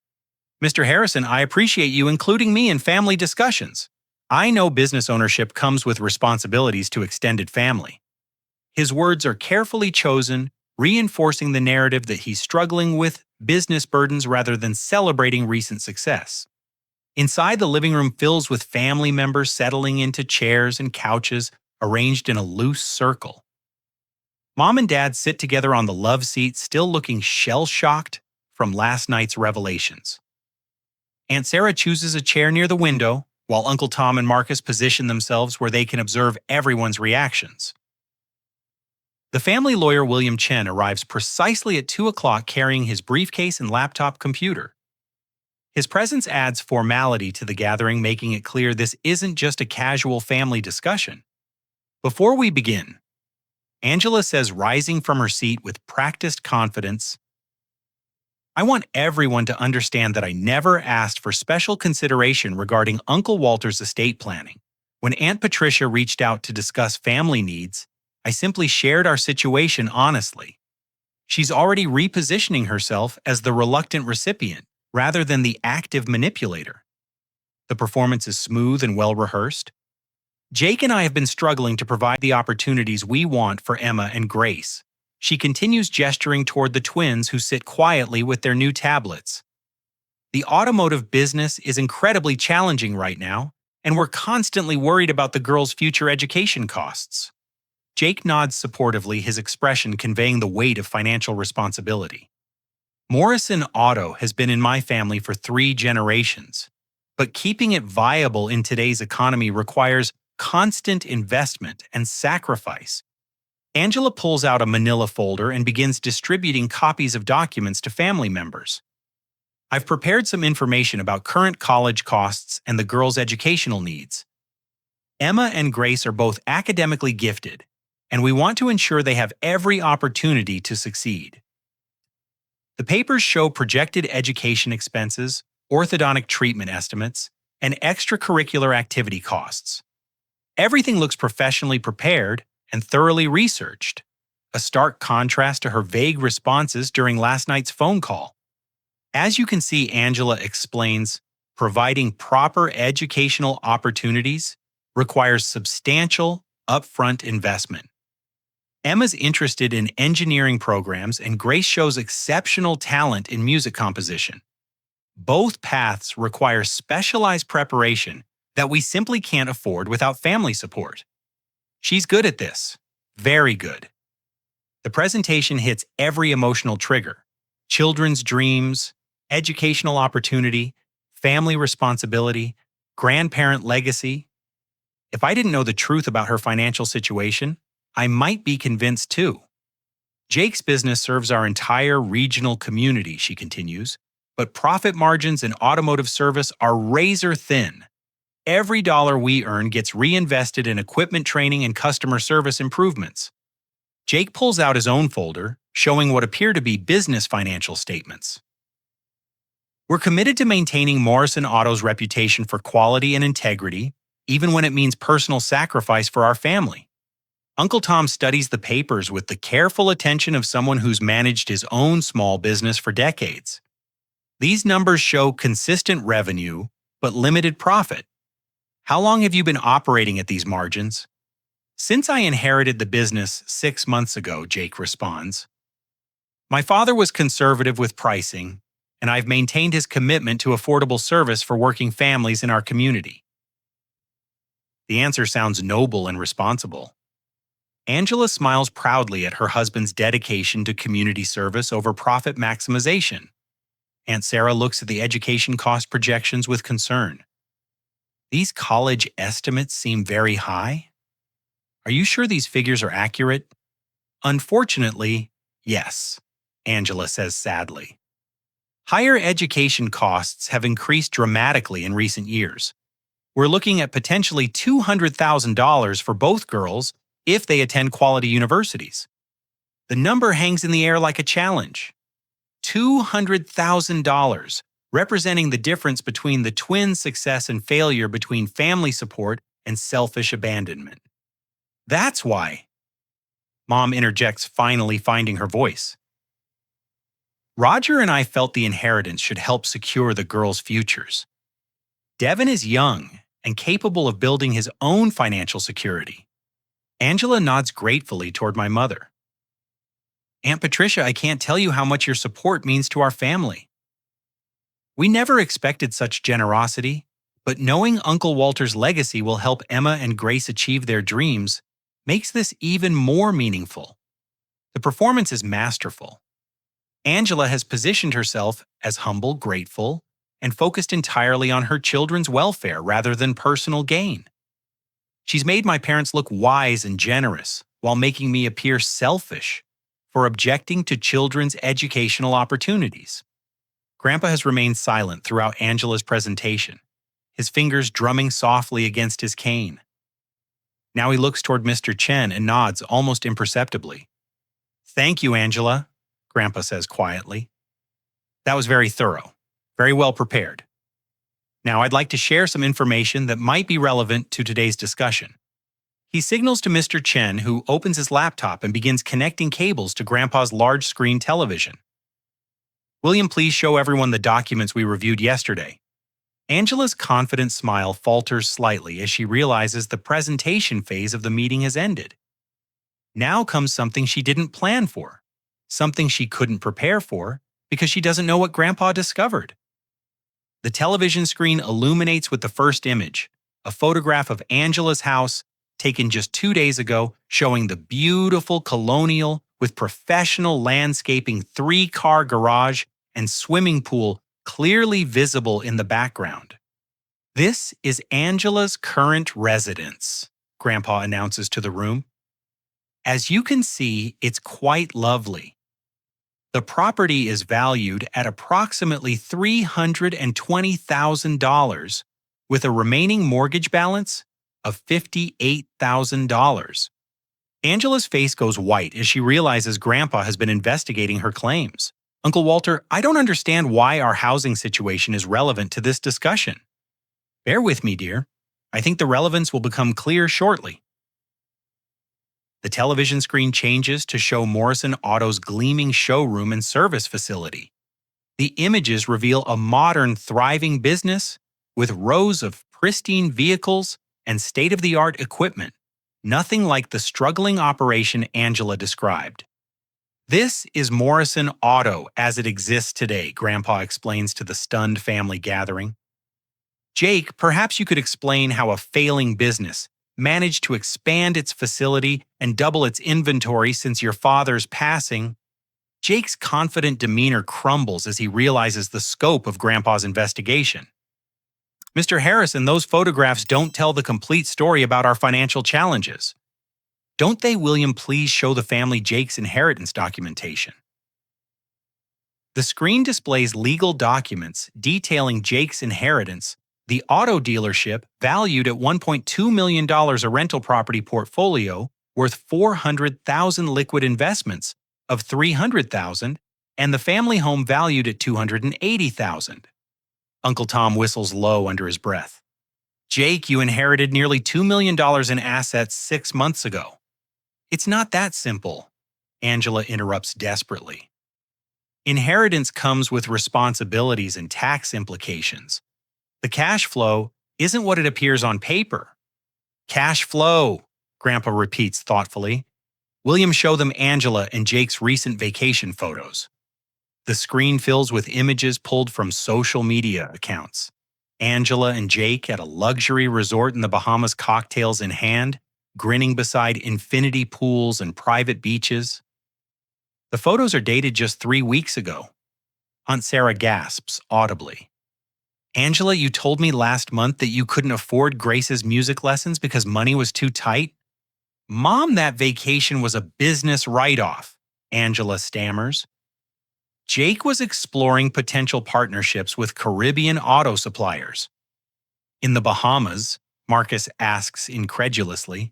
Mr. Harrison, I appreciate you including me in family discussions. I know business ownership comes with responsibilities to extended family. His words are carefully chosen, reinforcing the narrative that he's struggling with business burdens rather than celebrating recent success. Inside, the living room fills with family members settling into chairs and couches arranged in a loose circle. Mom and Dad sit together on the love seat, still looking shell-shocked from last night's revelations. Aunt Sarah chooses a chair near the window, while Uncle Tom and Marcus position themselves where they can observe everyone's reactions. The family lawyer William Chen arrives precisely at 2 o'clock carrying his briefcase and laptop computer. His presence adds formality to the gathering, making it clear this isn't just a casual family discussion. Before we begin, Angela says, rising from her seat with practiced confidence, I want everyone to understand that I never asked for special consideration regarding Uncle Walter's estate planning. When Aunt Patricia reached out to discuss family needs, I simply shared our situation honestly. She's already repositioning herself as the reluctant recipient rather than the active manipulator. The performance is smooth and well-rehearsed. Jake and I have been struggling to provide the opportunities we want for Emma and Grace. She continues gesturing toward the twins who sit quietly with their new tablets. The automotive business is incredibly challenging right now, and we're constantly worried about the girls' future education costs. Jake nods supportively, his expression conveying the weight of financial responsibility. Morrison Auto has been in my family for 3 generations, but keeping it viable in today's economy requires constant investment and sacrifice. Angela pulls out a manila folder and begins distributing copies of documents to family members. I've prepared some information about current college costs and the girls' educational needs. Emma and Grace are both academically gifted, and we want to ensure they have every opportunity to succeed. The papers show projected education expenses, orthodontic treatment estimates, and extracurricular activity costs. Everything looks professionally prepared and thoroughly researched, a stark contrast to her vague responses during last night's phone call. As you can see, Angela explains, providing proper educational opportunities requires substantial, upfront investment. Emma's interested in engineering programs and Grace shows exceptional talent in music composition. Both paths require specialized preparation that we simply can't afford without family support. She's good at this. Very good. The presentation hits every emotional trigger: children's dreams, educational opportunity, family responsibility, grandparent legacy. If I didn't know the truth about her financial situation, I might be convinced too. Jake's business serves our entire regional community, she continues, but profit margins in automotive service are razor thin. Every dollar we earn gets reinvested in equipment training and customer service improvements. Jake pulls out his own folder, showing what appear to be business financial statements. We're committed to maintaining Morrison Auto's reputation for quality and integrity, even when it means personal sacrifice for our family. Uncle Tom studies the papers with the careful attention of someone who's managed his own small business for decades. These numbers show consistent revenue, but limited profit. How long have you been operating at these margins? Since I inherited the business 6 months ago, Jake responds. My father was conservative with pricing, and I've maintained his commitment to affordable service for working families in our community. The answer sounds noble and responsible. Angela smiles proudly at her husband's dedication to community service over profit maximization. Aunt Sarah looks at the education cost projections with concern. These college estimates seem very high. Are you sure these figures are accurate? Unfortunately, yes, Angela says sadly. Higher education costs have increased dramatically in recent years. We're looking at potentially $200,000 for both girls if they attend quality universities. The number hangs in the air like a challenge. $200,000, representing the difference between the twins' success and failure, between family support and selfish abandonment. That's why. Mom interjects, finally finding her voice. Roger and I felt the inheritance should help secure the girls' futures. Devin is young and capable of building his own financial security. Angela nods gratefully toward my mother. Aunt Patricia, I can't tell you how much your support means to our family. We never expected such generosity, but knowing Uncle Walter's legacy will help Emma and Grace achieve their dreams makes this even more meaningful. The performance is masterful. Angela has positioned herself as humble, grateful, and focused entirely on her children's welfare rather than personal gain. She's made my parents look wise and generous while making me appear selfish for objecting to children's educational opportunities. Grandpa has remained silent throughout Angela's presentation, his fingers drumming softly against his cane. Now he looks toward Mr. Chen and nods almost imperceptibly. Thank you, Angela, Grandpa says quietly. That was very thorough, very well prepared. Now I'd like to share some information that might be relevant to today's discussion. He signals to Mr. Chen, who opens his laptop and begins connecting cables to Grandpa's large-screen television. William, please show everyone the documents we reviewed yesterday. Angela's confident smile falters slightly as she realizes the presentation phase of the meeting has ended. Now comes something she didn't plan for, something she couldn't prepare for because she doesn't know what Grandpa discovered. The television screen illuminates with the first image, a photograph of Angela's house taken just 2 days ago, showing the beautiful colonial with professional landscaping 3-car garage and swimming pool clearly visible in the background. This is Angela's current residence, Grandpa announces to the room. As you can see, it's quite lovely. The property is valued at approximately $320,000, with a remaining mortgage balance of $58,000. Angela's face goes white as she realizes Grandpa has been investigating her claims. Uncle Walter, I don't understand why our housing situation is relevant to this discussion. Bear with me, dear. I think the relevance will become clear shortly. The television screen changes to show Morrison Auto's gleaming showroom and service facility. The images reveal a modern, thriving business with rows of pristine vehicles and state-of-the-art equipment, nothing like the struggling operation Angela described. This is Morrison Auto as it exists today, Grandpa explains to the stunned family gathering. Jake, perhaps you could explain how a failing business managed to expand its facility and double its inventory since your father's passing. Jake's confident demeanor crumbles as he realizes the scope of Grandpa's investigation. Mr. Harrison, those photographs don't tell the complete story about our financial challenges. Don't they, William, please show the family Jake's inheritance documentation? The screen displays legal documents detailing Jake's inheritance, the auto dealership valued at $1.2 million a rental property portfolio worth $400,000 liquid investments of $300,000 and the family home valued at $280,000. Uncle Tom whistles low under his breath. Jake, you inherited nearly $2 million in assets 6 months ago. It's not that simple, Angela interrupts desperately. Inheritance comes with responsibilities and tax implications. The cash flow isn't what it appears on paper. Cash flow, Grandpa repeats thoughtfully. William showed them Angela and Jake's recent vacation photos. The screen fills with images pulled from social media accounts. Angela and Jake at a luxury resort in the Bahamas, cocktails in hand, grinning beside infinity pools and private beaches. The photos are dated just 3 weeks ago. Aunt Sarah gasps audibly. Angela, you told me last month that you couldn't afford Grace's music lessons because money was too tight? Mom, that vacation was a business write-off, Angela stammers. Jake was exploring potential partnerships with Caribbean auto suppliers. In the Bahamas, Marcus asks incredulously.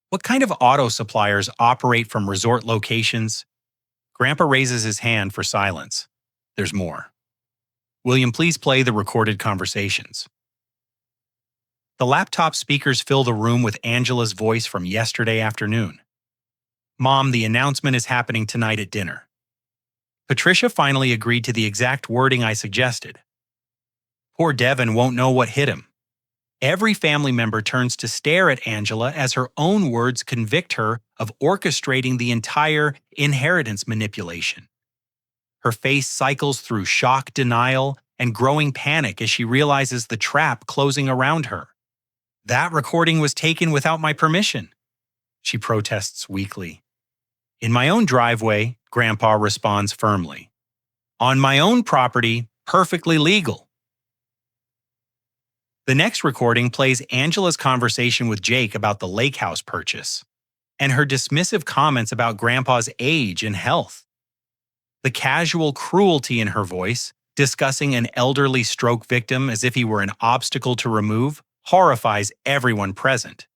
What kind of auto suppliers operate from resort locations? Grandpa raises his hand for silence. There's more. William, please play the recorded conversations. The laptop speakers fill the room with Angela's voice from yesterday afternoon. Mom, the announcement is happening tonight at dinner. Patricia finally agreed to the exact wording I suggested. Poor Devin won't know what hit him. Every family member turns to stare at Angela as her own words convict her of orchestrating the entire inheritance manipulation. Her face cycles through shock, denial, and growing panic as she realizes the trap closing around her. That recording was taken without my permission, she protests weakly. In my own driveway, Grandpa responds firmly. On my own property, perfectly legal. The next recording plays Angela's conversation with Jake about the lake house purchase and her dismissive comments about Grandpa's age and health. The casual cruelty in her voice, discussing an elderly stroke victim as if he were an obstacle to remove, horrifies everyone present.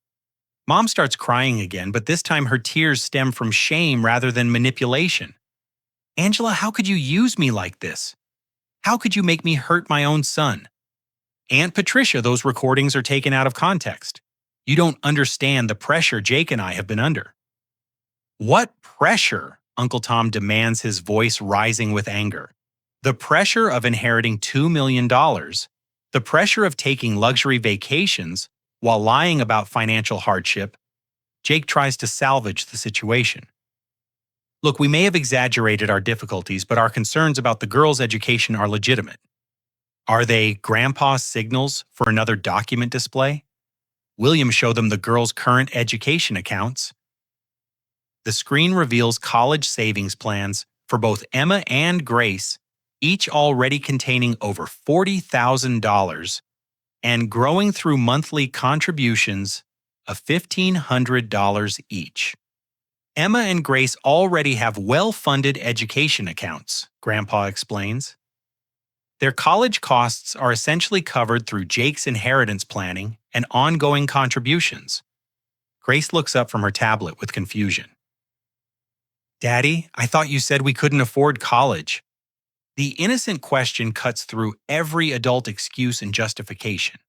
Mom starts crying again, but this time her tears stem from shame rather than manipulation. Angela, how could you use me like this? How could you make me hurt my own son? Aunt Patricia, those recordings are taken out of context. You don't understand the pressure Jake and I have been under. What pressure? Uncle Tom demands, his voice rising with anger. The pressure of inheriting $2 million, the The pressure of taking luxury vacations while lying about financial hardship, Jake tries to salvage the situation. Look, we may have exaggerated our difficulties, but our concerns about the girls' education are legitimate. Are they Grandpa's signals for another document display? William showed them the girls' current education accounts. The screen reveals college savings plans for both Emma and Grace, each already containing over $40,000 and growing through monthly contributions of $1,500 each. Emma and Grace already have well-funded education accounts, Grandpa explains. Their college costs are essentially covered through Jake's inheritance planning and ongoing contributions. Grace looks up from her tablet with confusion. Daddy, I thought you said we couldn't afford college. The innocent question cuts through every adult excuse and justification.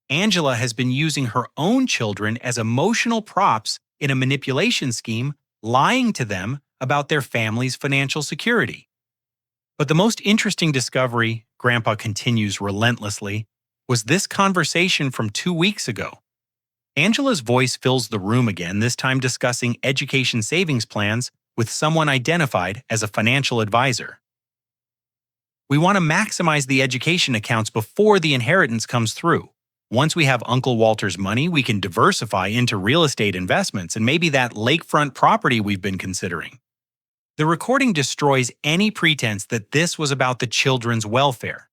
Angela has been using her own children as emotional props in a manipulation scheme, lying to them about their family's financial security. But the most interesting discovery, Grandpa continues relentlessly, was this conversation from 2 weeks ago. Angela's voice fills the room again, this time discussing education savings plans with someone identified as a financial advisor. We want to maximize the education accounts before the inheritance comes through. Once we have Uncle Walter's money, we can diversify into real estate investments and maybe that lakefront property we've been considering. The recording destroys any pretense that this was about the children's welfare.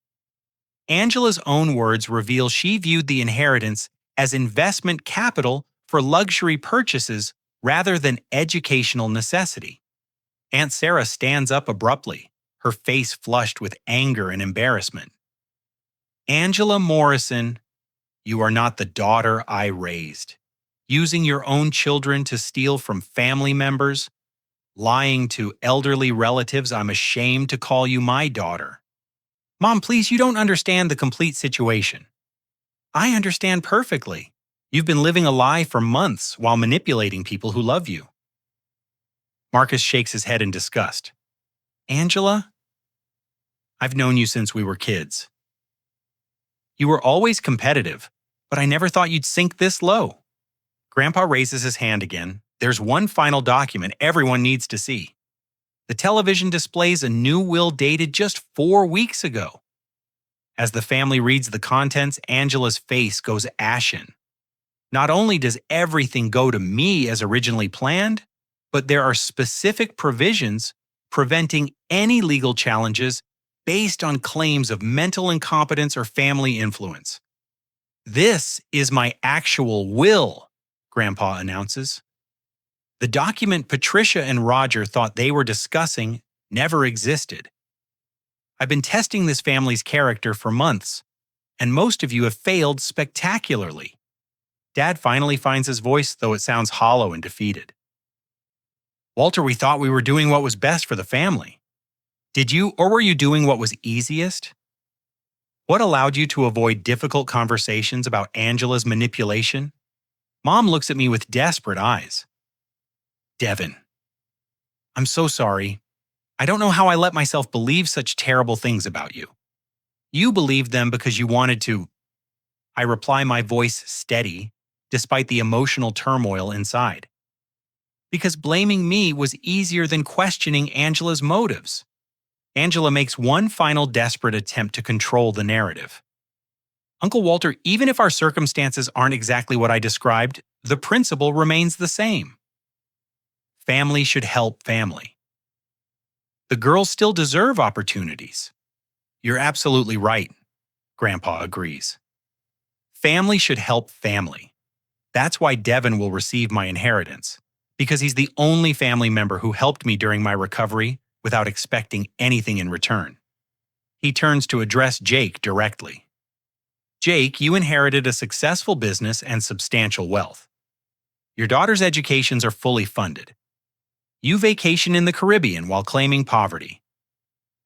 Angela's own words reveal she viewed the inheritance as investment capital for luxury purchases rather than educational necessity. Aunt Sarah stands up abruptly, her face flushed with anger and embarrassment. Angela Morrison, you are not the daughter I raised. Using your own children to steal from family members, lying to elderly relatives, I'm ashamed to call you my daughter. Mom, please, you don't understand the complete situation. I understand perfectly. You've been living a lie for months while manipulating people who love you. Marcus shakes his head in disgust. Angela? I've known you since we were kids. You were always competitive, but I never thought you'd sink this low. Grandpa raises his hand again. There's one final document everyone needs to see. The television displays a new will dated just 4 weeks ago. As the family reads the contents, Angela's face goes ashen. Not only does everything go to me as originally planned, but there are specific provisions preventing any legal challenges based on claims of mental incompetence or family influence. This is my actual will, Grandpa announces. The document Patricia and Roger thought they were discussing never existed. I've been testing this family's character for months, and most of you have failed spectacularly. Dad finally finds his voice, though it sounds hollow and defeated. Walter, we thought we were doing what was best for the family. Did you, or were you doing what was easiest? What allowed you to avoid difficult conversations about Angela's manipulation? Mom looks at me with desperate eyes. Devin, I'm so sorry. I don't know how I let myself believe such terrible things about you. You believed them because you wanted to. I reply, my voice steady, despite the emotional turmoil inside. Because blaming me was easier than questioning Angela's motives. Angela makes one final desperate attempt to control the narrative. Uncle Walter, even if our circumstances aren't exactly what I described, the principle remains the same. Family should help family. The girls still deserve opportunities. You're absolutely right, Grandpa agrees. Family should help family. That's why Devin will receive my inheritance, because he's the only family member who helped me during my recovery without expecting anything in return. He turns to address Jake directly. Jake, you inherited a successful business and substantial wealth. Your daughter's educations are fully funded. You vacation in the Caribbean while claiming poverty.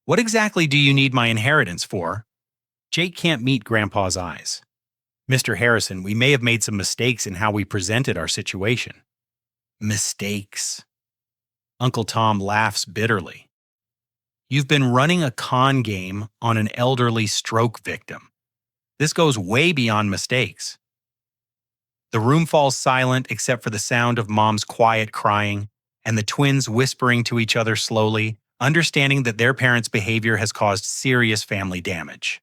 What exactly do you need my inheritance for? Jake can't meet Grandpa's eyes. Mr. Harrison, we may have made some mistakes in how we presented our situation. Mistakes. Uncle Tom laughs bitterly. You've been running a con game on an elderly stroke victim. This goes way beyond mistakes. The room falls silent except for the sound of Mom's quiet crying and the twins whispering to each other slowly, understanding that their parents' behavior has caused serious family damage.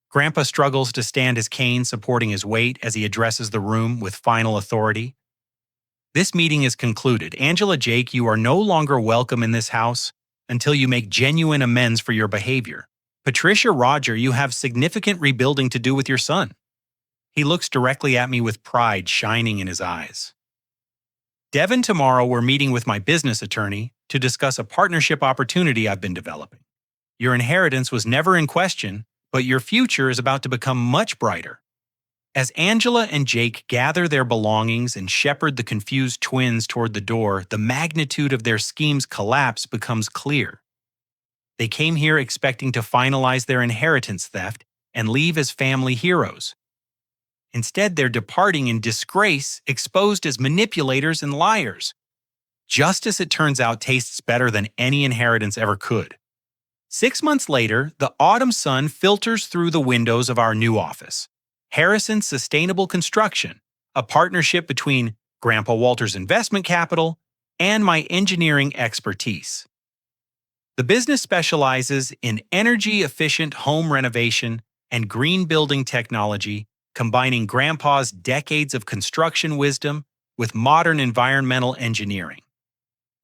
Grandpa struggles to stand his cane, supporting his weight as he addresses the room with final authority. This meeting is concluded. Angela, Jake, you are no longer welcome in this house until you make genuine amends for your behavior. Patricia, Roger, you have significant rebuilding to do with your son. He looks directly at me with pride shining in his eyes. Devin, tomorrow we're meeting with my business attorney to discuss a partnership opportunity I've been developing. Your inheritance was never in question, but your future is about to become much brighter. As Angela and Jake gather their belongings and shepherd the confused twins toward the door, the magnitude of their scheme's collapse becomes clear. They came here expecting to finalize their inheritance theft and leave as family heroes. Instead, they're departing in disgrace, exposed as manipulators and liars. Justice, it turns out, tastes better than any inheritance ever could. 6 months later, the autumn sun filters through the windows of our new office. Harrison Sustainable Construction, a partnership between Grandpa Walter's investment capital and my engineering expertise. The business specializes in energy-efficient home renovation and green building technology, combining Grandpa's decades of construction wisdom with modern environmental engineering.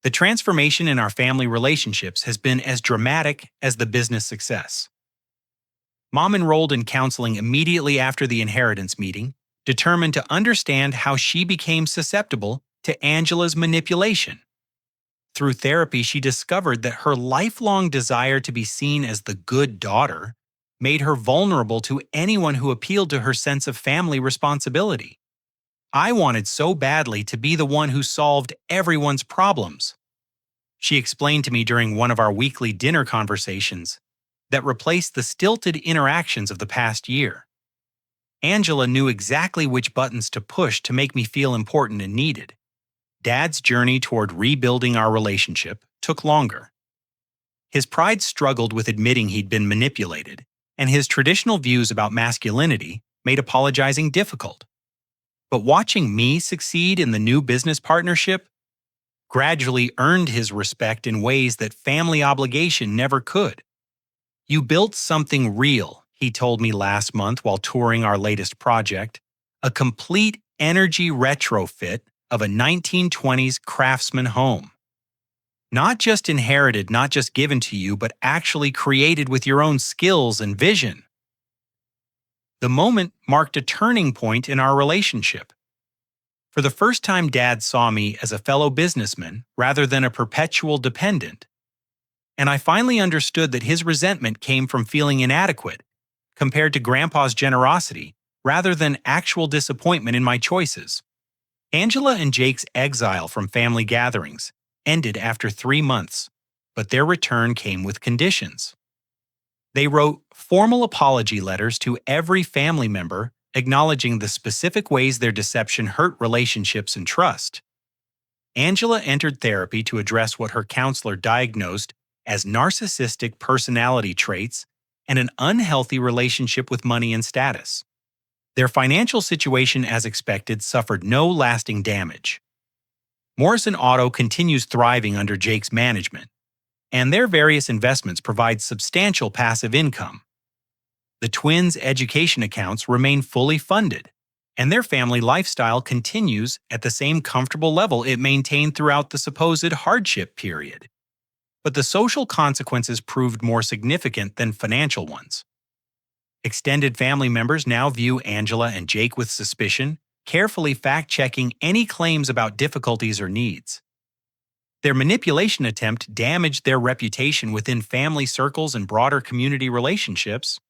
The transformation in our family relationships has been as dramatic as the business success. Mom enrolled in counseling immediately after the inheritance meeting, determined to understand how she became susceptible to Angela's manipulation. Through therapy, she discovered that her lifelong desire to be seen as the good daughter made her vulnerable to anyone who appealed to her sense of family responsibility. I wanted so badly to be the one who solved everyone's problems. She explained to me during one of our weekly dinner conversations that replaced the stilted interactions of the past year. Angela knew exactly which buttons to push to make me feel important and needed. Dad's journey toward rebuilding our relationship took longer. His pride struggled with admitting he'd been manipulated, and his traditional views about masculinity made apologizing difficult. But watching me succeed in the new business partnership gradually earned his respect in ways that family obligation never could. You built something real, he told me last month while touring our latest project, a complete energy retrofit of a 1920s craftsman home. Not just inherited, not just given to you, but actually created with your own skills and vision. The moment marked a turning point in our relationship. For the first time, Dad saw me as a fellow businessman rather than a perpetual dependent. And I finally understood that his resentment came from feeling inadequate compared to Grandpa's generosity rather than actual disappointment in my choices. Angela and Jake's exile from family gatherings ended after 3 months, but their return came with conditions. They wrote formal apology letters to every family member acknowledging the specific ways their deception hurt relationships and trust. Angela entered therapy to address what her counselor diagnosed as narcissistic personality traits and an unhealthy relationship with money and status. Their financial situation, as expected, suffered no lasting damage. Morrison Auto continues thriving under Jake's management, and their various investments provide substantial passive income. The twins' education accounts remain fully funded, and their family lifestyle continues at the same comfortable level it maintained throughout the supposed hardship period. But the social consequences proved more significant than financial ones. Extended family members now view Angela and Jake with suspicion, carefully fact-checking any claims about difficulties or needs. Their manipulation attempt damaged their reputation within family circles and broader community relationships.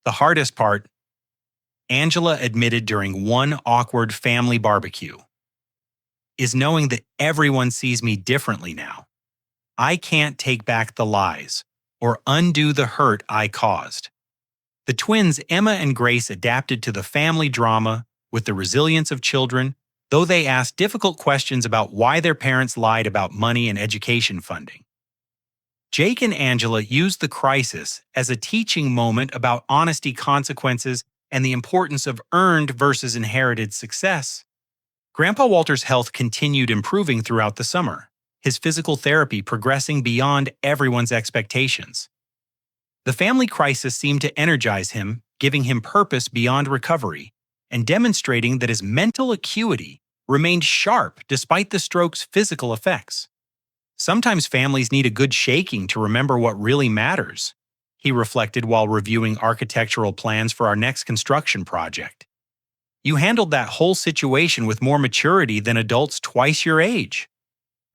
The hardest part, Angela admitted during one awkward family barbecue, is knowing that everyone sees me differently now. I can't take back the lies or undo the hurt I caused. The twins, Emma and Grace, adapted to the family drama with the resilience of children, though they asked difficult questions about why their parents lied about money and education funding. Jake and Angela used the crisis as a teaching moment about honesty, consequences, and the importance of earned versus inherited success, Grandpa Walter's health continued improving throughout the summer, his physical therapy progressing beyond everyone's expectations. The family crisis seemed to energize him, giving him purpose beyond recovery, and demonstrating that his mental acuity remained sharp despite the stroke's physical effects. Sometimes families need a good shaking to remember what really matters, he reflected while reviewing architectural plans for our next construction project. You handled that whole situation with more maturity than adults twice your age.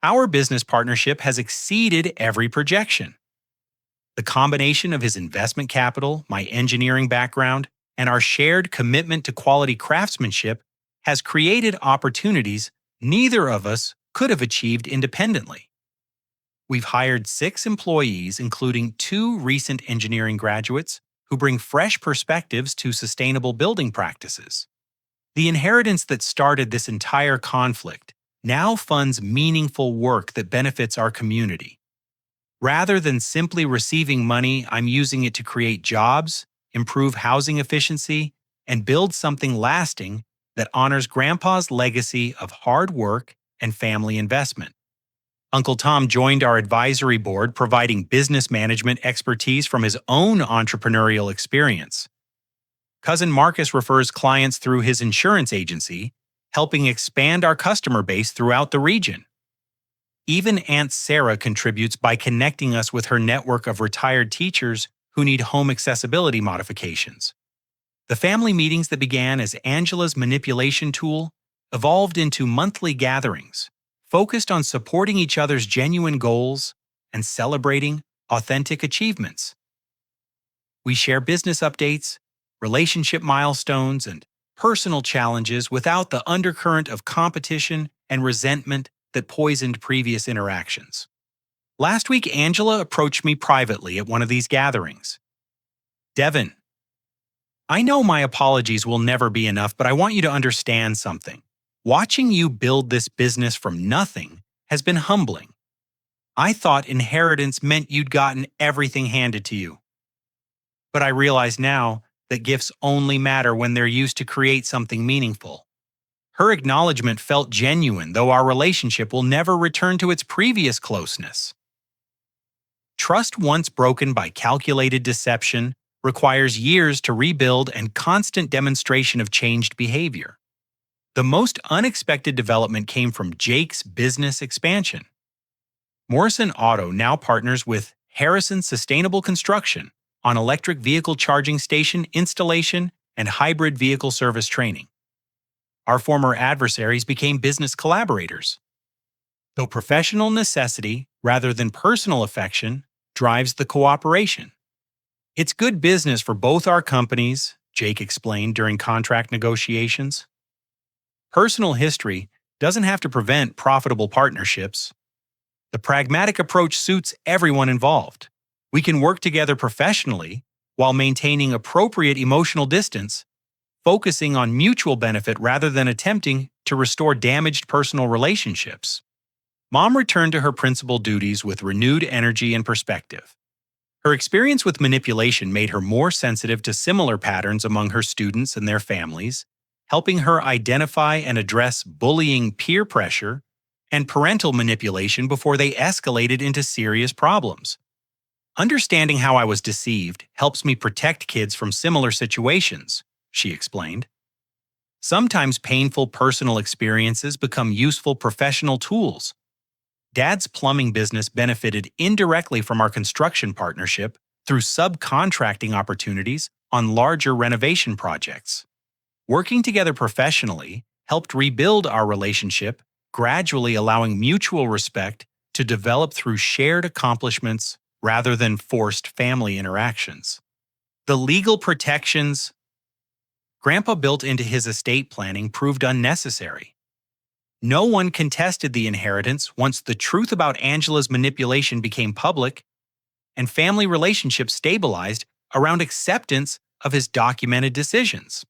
Our business partnership has exceeded every projection. The combination of his investment capital, my engineering background, and our shared commitment to quality craftsmanship has created opportunities neither of us could have achieved independently. We've hired 6 employees, including 2 recent engineering graduates, who bring fresh perspectives to sustainable building practices. The inheritance that started this entire conflict now funds meaningful work that benefits our community. Rather than simply receiving money, I'm using it to create jobs, improve housing efficiency, and build something lasting that honors Grandpa's legacy of hard work and family investment. Uncle Tom joined our advisory board, providing business management expertise from his own entrepreneurial experience. Cousin Marcus refers clients through his insurance agency, helping expand our customer base throughout the region. Even Aunt Sarah contributes by connecting us with her network of retired teachers who need home accessibility modifications. The family meetings that began as Angela's manipulation tool evolved into monthly gatherings, focused on supporting each other's genuine goals and celebrating authentic achievements. We share business updates, relationship milestones, and personal challenges without the undercurrent of competition and resentment that poisoned previous interactions. Last week, Angela approached me privately at one of these gatherings. "Devin, I know my apologies will never be enough, but I want you to understand something. Watching you build this business from nothing has been humbling. I thought inheritance meant you'd gotten everything handed to you. But I realize now that gifts only matter when they're used to create something meaningful." Her acknowledgement felt genuine, though our relationship will never return to its previous closeness. Trust once broken by calculated deception requires years to rebuild and constant demonstration of changed behavior. The most unexpected development came from Jake's business expansion. Morrison Auto now partners with Harrison Sustainable Construction on electric vehicle charging station installation and hybrid vehicle service training. Our former adversaries became business collaborators. Though professional necessity, rather than personal affection, drives the cooperation. It's good business for both our companies, Jake explained during contract negotiations. Personal history doesn't have to prevent profitable partnerships. The pragmatic approach suits everyone involved. We can work together professionally while maintaining appropriate emotional distance, focusing on mutual benefit rather than attempting to restore damaged personal relationships. Mom returned to her principal duties with renewed energy and perspective. Her experience with manipulation made her more sensitive to similar patterns among her students and their families, helping her identify and address bullying, peer pressure, and parental manipulation before they escalated into serious problems. "Understanding how I was deceived helps me protect kids from similar situations," she explained. "Sometimes painful personal experiences become useful professional tools. Dad's plumbing business benefited indirectly from our construction partnership through subcontracting opportunities on larger renovation projects. Working together professionally helped rebuild our relationship, gradually allowing mutual respect to develop through shared accomplishments rather than forced family interactions. The legal protections Grandpa built into his estate planning proved unnecessary. No one contested the inheritance once the truth about Angela's manipulation became public, and family relationships stabilized around acceptance of his documented decisions.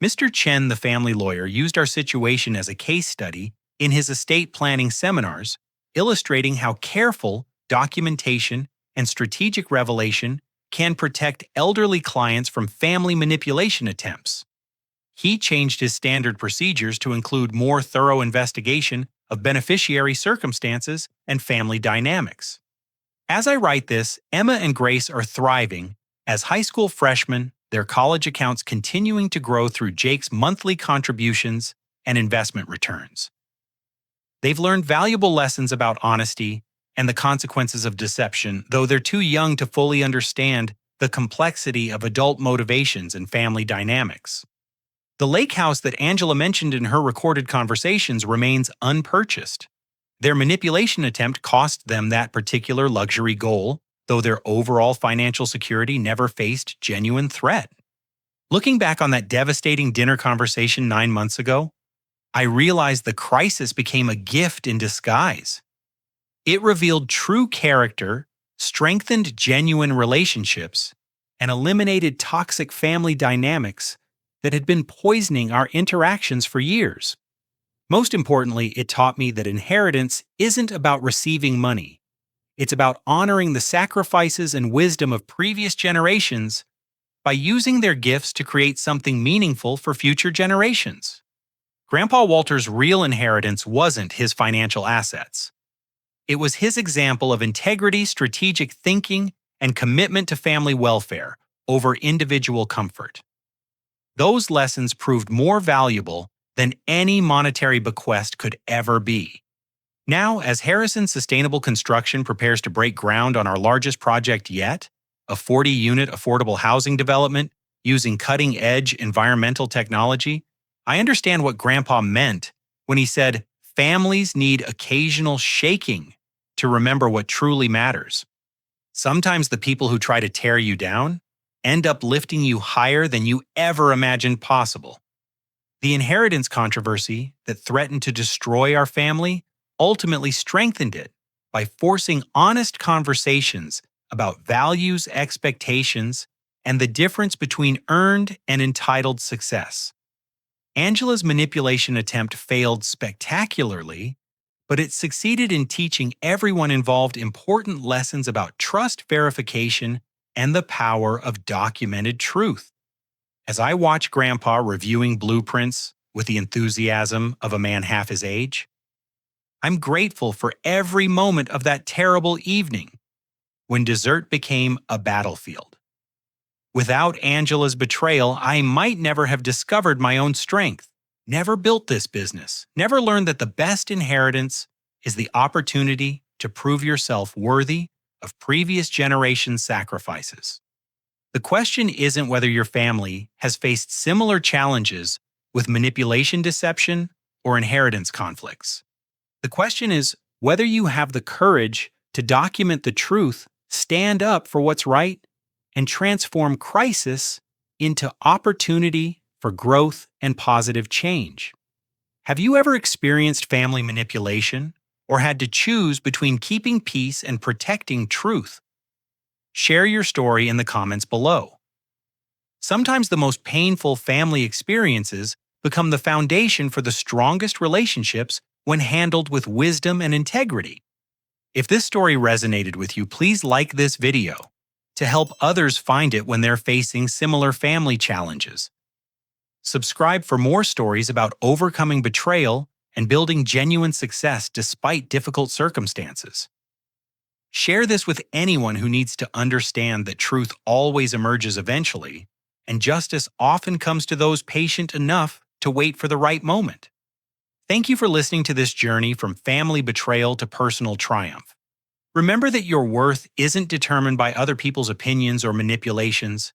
Mr. Chen, the family lawyer, used our situation as a case study in his estate planning seminars, illustrating how careful documentation and strategic revelation can protect elderly clients from family manipulation attempts. He changed his standard procedures to include more thorough investigation of beneficiary circumstances and family dynamics. As I write this, Emma and Grace are thriving as high school freshmen, their college accounts continuing to grow through Jake's monthly contributions and investment returns. They've learned valuable lessons about honesty and the consequences of deception, though they're too young to fully understand the complexity of adult motivations and family dynamics. The lake house that Angela mentioned in her recorded conversations remains unpurchased. Their manipulation attempt cost them that particular luxury goal, though their overall financial security never faced genuine threat. Looking back on that devastating dinner conversation 9 months ago, I realized the crisis became a gift in disguise. It revealed true character, strengthened genuine relationships, and eliminated toxic family dynamics that had been poisoning our interactions for years. Most importantly, it taught me that inheritance isn't about receiving money. It's about honoring the sacrifices and wisdom of previous generations by using their gifts to create something meaningful for future generations. Grandpa Walter's real inheritance wasn't his financial assets. It was his example of integrity, strategic thinking, and commitment to family welfare over individual comfort. Those lessons proved more valuable than any monetary bequest could ever be. Now, as Harrison Sustainable Construction prepares to break ground on our largest project yet, a 40-unit affordable housing development using cutting-edge environmental technology, I understand what Grandpa meant when he said, "Families need occasional shaking to remember what truly matters." Sometimes the people who try to tear you down end up lifting you higher than you ever imagined possible. The inheritance controversy that threatened to destroy our family ultimately strengthened it by forcing honest conversations about values, expectations, and the difference between earned and entitled success. Angela's manipulation attempt failed spectacularly, but it succeeded in teaching everyone involved important lessons about trust verification and the power of documented truth. As I watch Grandpa reviewing blueprints with the enthusiasm of a man half his age, I'm grateful for every moment of that terrible evening when dessert became a battlefield. Without Angela's betrayal, I might never have discovered my own strength, never built this business, never learned that the best inheritance is the opportunity to prove yourself worthy of previous generations' sacrifices. The question isn't whether your family has faced similar challenges with manipulation, deception, or inheritance conflicts. The question is whether you have the courage to document the truth, stand up for what's right, and transform crisis into opportunity for growth and positive change. Have you ever experienced family manipulation or had to choose between keeping peace and protecting truth? Share your story in the comments below. Sometimes the most painful family experiences become the foundation for the strongest relationships when handled with wisdom and integrity. If this story resonated with you, please like this video to help others find it when they're facing similar family challenges. Subscribe for more stories about overcoming betrayal and building genuine success despite difficult circumstances. Share this with anyone who needs to understand that truth always emerges eventually, and justice often comes to those patient enough to wait for the right moment. Thank you for listening to this journey from family betrayal to personal triumph. Remember that your worth isn't determined by other people's opinions or manipulations.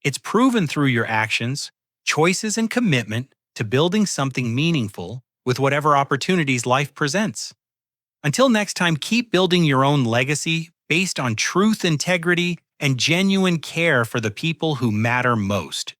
It's proven through your actions, choices, and commitment to building something meaningful with whatever opportunities life presents. Until next time, keep building your own legacy based on truth, integrity, and genuine care for the people who matter most.